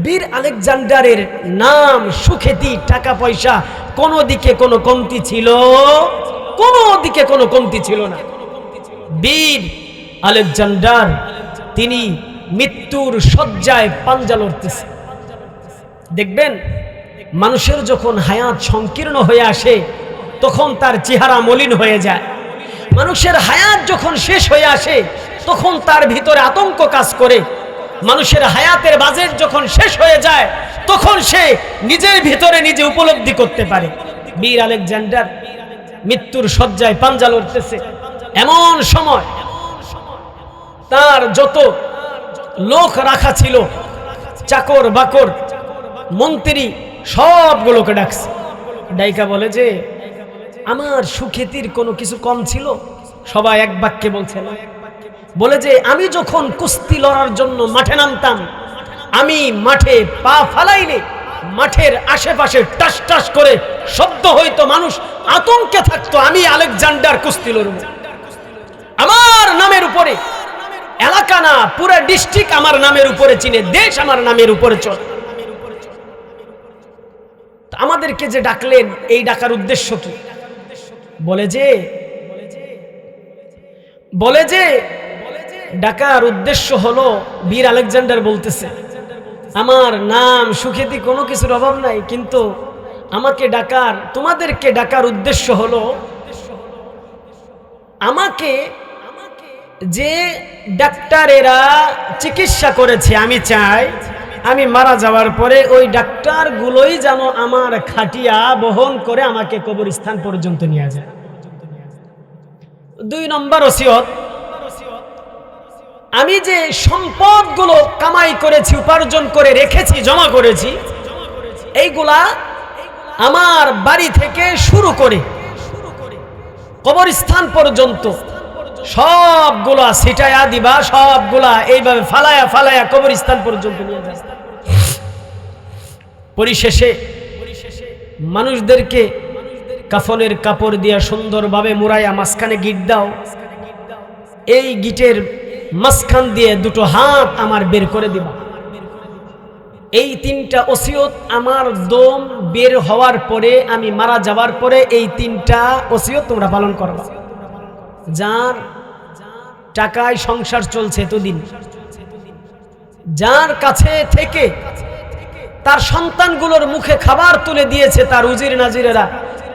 বীর আলেকজান্ডারের নাম, সুখ্যাতি, টাকা পয়সা, কোনো দিকে কোনো কমতি ছিল, কোনো দিকে কোনো কমতি ছিল না। বীর আলেকজান্ডার তিনি মৃত্যুর শয্যায় পাঞ্জা লড়তেছে। দেখবেন মানুষের যখন হায়াত সংকীর্ণ হয়ে আসে তখন তার চেহারা মলিন হয়ে যায়। মানুষের হায়াত যখন শেষ হয়ে আসে তখন তার ভিতরে আতঙ্ক কাজ করে। মানুষের হায়াতের বাজেট যখন শেষ হয়ে যায় তখন সে নিজের ভিতরে নিজে উপলব্ধি করতে পারে। বীর আলেকজান্ডার মৃত্যুর শয্যায় পাঞ্জা লড়তেছে। এমন সময় তার যত লোক রাখা ছিল, চাকর বাকর, মন্ত্রী, সবগুলোকে ডাকছে। ডাইকা বলে যে আমার সুখ্যাতির কোনো কিছু কম ছিল? সবাই এক বাক্যে বলছে না। বলে যে আমি যখন কুস্তি লড়ার জন্য মাঠে নামতাম, আমি মাঠে পা ফালাইলে মাঠের আশেপাশে টাস টাস করে শব্দ হইতো, মানুষ আতঙ্কে থাকতো। আমি আলেকজান্ডার কুস্তি লড়ব। আমার নামের উপরে এলাকা না, পুরো ডিস্ট্রিক্ট আমার নামের উপরে চিনে, দেশ আমার নামের উপরে চলে। আমাদেরকে যে ডাকলেন, এই ডাকার উদ্দেশ্য কি? বলে যে ডাকার উদ্দেশ্য হলো, বীর আলেকজান্ডার বলতেছে, আমার নাম সুখ্যাতি কোনো কিছুর অভাব নাই, কিন্তু আমাকে ডাকার, তোমাদেরকে ডাকার উদ্দেশ্য হলো আমাকে যে ডাক্তারেরা চিকিৎসা করেছে, আমি চাই আমি মারা যাওয়ার পরে ওই ডাক্তারগুলোই যেন আমার খাটিয়া বহন করে আমাকে কবরস্থান পর্যন্ত নিয়ে যায়। 2 নম্বর ওসিয়ত, আমি যে সম্পদগুলো কামাই করেছি, উপার্জন করে রেখেছি, জমা করেছি, এইগুলা আমার বাড়ি থেকে শুরু করে কবরস্থান পর্যন্ত সবগুলা ছিটায়া দিবা, সবগুলা এইভাবে ফালায়া ফালায়া কবরস্থান পর্যন্ত নিয়ে যাবে। পরিশেষে মানুষদেরকে কাফনের কাপড় দিয়া সুন্দরভাবে মুড়াইয়া মাঝখানে গিট দাও, এই গিটের মাঝখান দিয়ে 2টো হাত আমার বের করে দিবা। এই 3টা ওসিয়ত আমার দম বের হওয়ার পরে, আমি মারা যাওয়ার পরে এই 3টা ওসিয়ত তোমরা পালন করবা। যার টাকায় সংসার চলছে এতদিন, যার কাছে থেকে তার সন্তানগুলোর মুখে খাবার তুলে দিয়েছে তার উজির নাজিরেরা,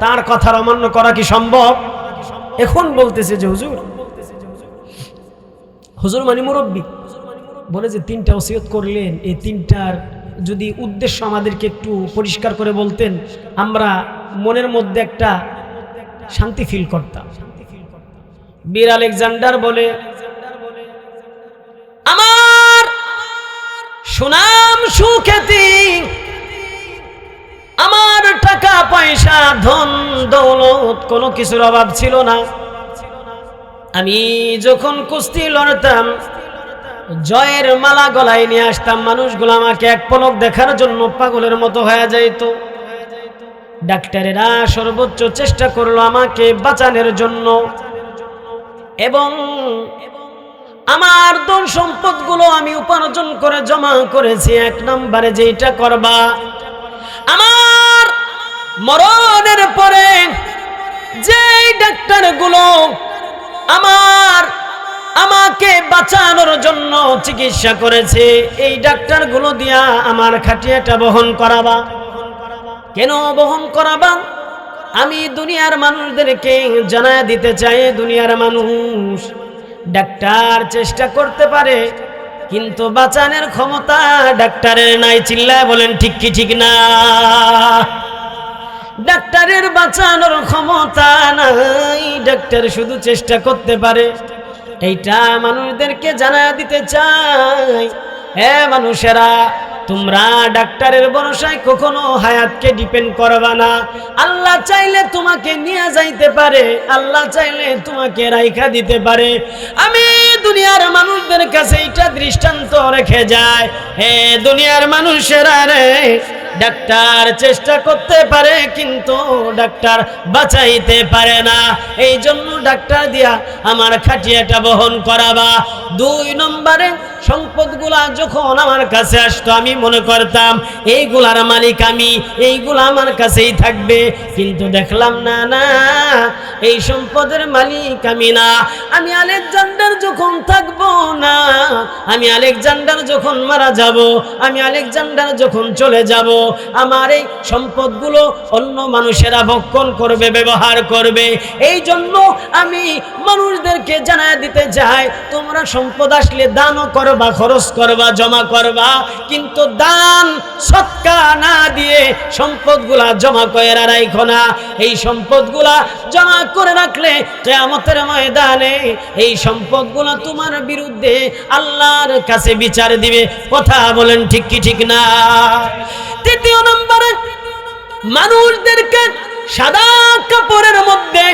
তার কথার অমান্য করা কি সম্ভব? এখন বলতেছে যে হুজুর, হুজুর মানে মুরব্বী, বলে যে 3টা ওসিয়ত করলেন, এই 3টার যদি উদ্দেশ্য আমাদেরকে একটু পরিষ্কার করে বলতেন, আমরা মনের মধ্যে একটা শান্তি ফিল করতাম। বীর আলেকজান্ডার বলে, আমার সুনাম সুখ্যাতি, আমার টাকা পয়সা ধন দৌলত কোনো কিছুর অভাব ছিল না। আমি যখন কুস্তি লড়তাম, জয়ের মালা গলায় নিয়ে আসতাম, মানুষগুলো আমাকে এক পলক দেখার জন্য পাগলের মতো হয়ে যাইত। ডাক্তারেরা সর্বোচ্চ চেষ্টা করলো আমাকে বাঁচানোর জন্য, এবং আমার ধন সম্পদগুলো আমি উপার্জন করে জমা করেছি। 1 নম্বরে যেটা করবা, আমার মরণের পরে যে ডাক্তারগুলো আমাকে বাঁচানোর জন্য চিকিৎসা করেছে, এই ডাক্তারগুলো দিয়া আমার খাটিয়াটা বহন করাবা। কেন বহন করাবা? আমি দুনিয়ার মানুষদেরকে জানায় দিতে চাই, দুনিয়ার মানুষ, ডাক্তার চেষ্টা করতে পারে কিন্তু বাঁচানোর ক্ষমতা ডাক্তারের নাই। চিল্লায় বলেন ঠিক কি ঠিক না? ডাক্তারের বাঁচানোর ক্ষমতা নাই, ডাক্তার শুধু চেষ্টা করতে পারে। এইটা মানুষদেরকে জানায় দিতে চাই। হ্যাঁ মানুষেরা, তোমরা ডাক্তারের ভরসায় কখনো হায়াতকে ডিপেন্ড করবা না। আল্লাহ চাইলে তোমাকে নিয়ে যাইতে পারে, আল্লাহ চাইলে তোমাকে রাইখা দিতে পারে। আমি দুনিয়ার মানুষদের কাছে এটা দৃষ্টান্ত রেখে যায়, হে দুনিয়ার মানুষেরা রে, ডাক্তার চেষ্টা করতে পারে কিন্তু ডাক্তার বাঁচাইতে পারে না। এই জন্য ডাক্তার দিয়া আমার খাটিয়াটা বহন করাবা। 2 নম্বরে, সম্পদগুলা যখন আমার কাছে আসতো আমি মনে করতাম এইগুলার মালিক আমি, এইগুলা আমার কাছেই থাকবে, কিন্তু দেখলাম না, না, এই সম্পদের মালিক আমি না। আমি আলেকজান্ডার যখন থাকবো না, আমি আলেকজান্ডার যখন মারা যাব, আমি আলেকজান্ডার যখন চলে যাব, আমার এই সম্পদগুলো অন্য মানুষেরা ভক্ষণ করবে, ব্যবহার করবে। এই জন্য আমি মানুষদেরকে জানায় দিতে চাই, তোমরা সম্পদ আসলে দানও করবা, খরচ করবা, জমা করবা, কিন্তু দান সৎকা না দিয়ে সম্পদগুলা জমা করে রাখো না। এই সম্পদগুলা জমা করে রাখলে কিয়ামতের ময়দানে এই সম্পদগুলা তোমার বিরুদ্ধে আল্লাহর কাছে বিচার দিবে। কথা বলেন ঠিক কি ঠিক না? 3 নম্বরে, মানুষদেরকে সাদা কাপড়ের মধ্যে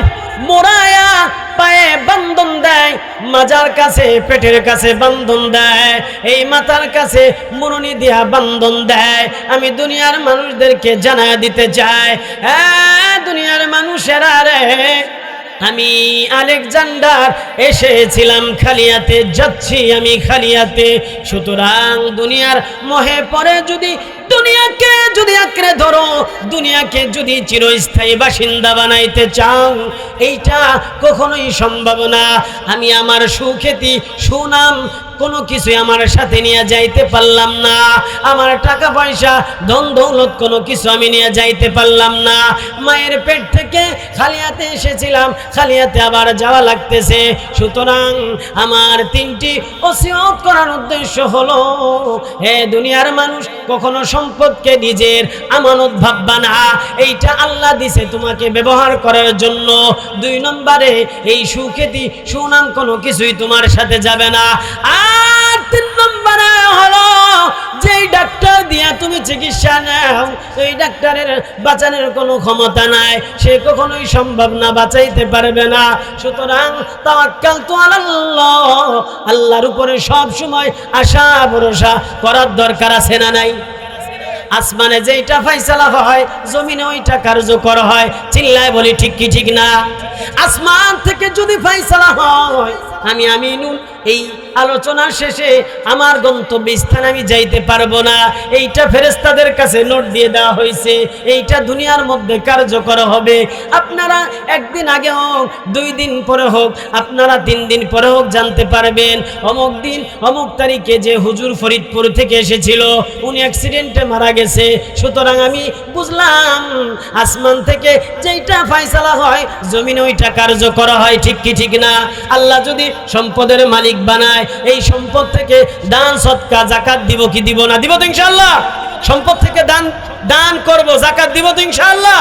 মোড়ায়া পায়ে বান্ধন দেয়, মাজার কাছে পেটের কাছে বান্ধন দেয়, এই মাথার কাছে মুরনি দিয়া বান্ধন দেয়। আমি দুনিয়ার মানুষদেরকে জানায় দিতে চাই, হ্যাঁ দুনিয়ার মানুষেরা রে, আমি আলেকজান্ডার এসেছিলাম খালিয়াতে, যাচ্ছি আমি খালিয়াতে। সুতরাং দুনিয়ার মোহে পড়ে যদি দুনিয়াকে যদি আঁকড়ে ধরো, দুনিয়াকে যদি চিরস্থায়ী বাসিন্দা বানাইতে চাও, এইটা কখনোই সম্ভব না। আমি আমার সুখ্যাতি সুনাম কোনো কিছুই আমার সাথে নিয়ে যাইতে পারলাম না। আমার টাকা পয়সা ধন দৌলত কোনো কিছু আমি নিয়ে যাইতে পারলাম না। মায়ের পেট থেকে খালিয়াতে এসেছিলাম, খালিয়াতে আবার যাওয়া লাগতেছে। সুতরাং আমার তিনটি ওসিয়ত করার উদ্দেশ্য হলো, হে দুনিয়ার মানুষ, কখনো সম্পদকে নিজের আমানত ভাববা না। এইটা আল্লাহ দিছে তোমাকে ব্যবহার করার জন্য। 2 নম্বরে এই সুখ্যাতি সুনাম কোনো কিছুই তোমার সাথে যাবে না। আর 3 নম্বরে হলো, যেই ডাক্তার দিয়া তুমি চিকিৎসা নাও, এই ডাক্তারের বাঁচানোর কোনো ক্ষমতা নাই, সে কখনোই সম্ভব না, বাঁচাইতে পারবে না। সুতরাং তাওয়াক্কালতু আলাল্লাহ, আল্লাহর উপরে সব সময় আশা ভরসা করার দরকার আছে না নাই? আসমানে যেইটা ফয়সালা হয়, জমিনে ওইটা কার্যকর হয়। চিল্লায় বলি ঠিক কি ঠিক না? আসমান থেকে যদি ফয়সালা হয়, আমি আমিনুল এই আলোচনা শেষে আমার গন্তব্যস্থানে আমি যাইতে পারবো না। এইটা ফেরেশতাদের কাছে নোট দিয়ে দেওয়া হয়েছে, এইটা দুনিয়ার মধ্যে কার্যকর হবে। আপনারা 1 দিন আগে হোক, 2 দিন পরে হোক, আপনারা 3 দিন পরে হোক জানতে পারবেন অমুক দিন অমুক তারিখে যে হুজুর ফরিদপুর থেকে এসেছিল উনি অ্যাক্সিডেন্টে মারা গেছে। সুতরাং আমি বুঝলাম আসমান থেকে যেইটা ফয়সালা হয়, জমিনে ওইটা কার্যকর হয়। ঠিক কি ঠিক না? আল্লাহ যদি সম্পদের মালিক বানায়, এই সম্পদ থেকে দান সদকা যাকাত দিব কি দিব না? দিব তো ইনশাআল্লাহ। সম্পদ থেকে দান করব, যাকাত দিব তো ইনশাআল্লাহ।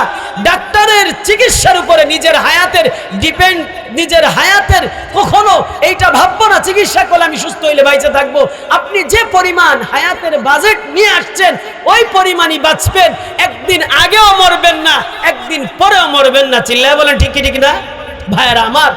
ডাক্তারের চিকিৎসার উপরে নিজের হায়াতের ডিপেন্ড, নিজের হায়াতের কখনো এইটা ভাববো না চিকিৎসা করলে আমি সুস্থ হইলে বাইচে থাকবো। আপনি যে পরিমাণ হায়াতের বাজেট নিয়ে আসছেন, ওই পরিমাণই বাঁচবেন। একদিন আগেও মরবেন না, একদিন পরেও মরবেন না। চিল্লায় বলেন ঠিক কি ঠিক না? ভাইয়েরা আমার,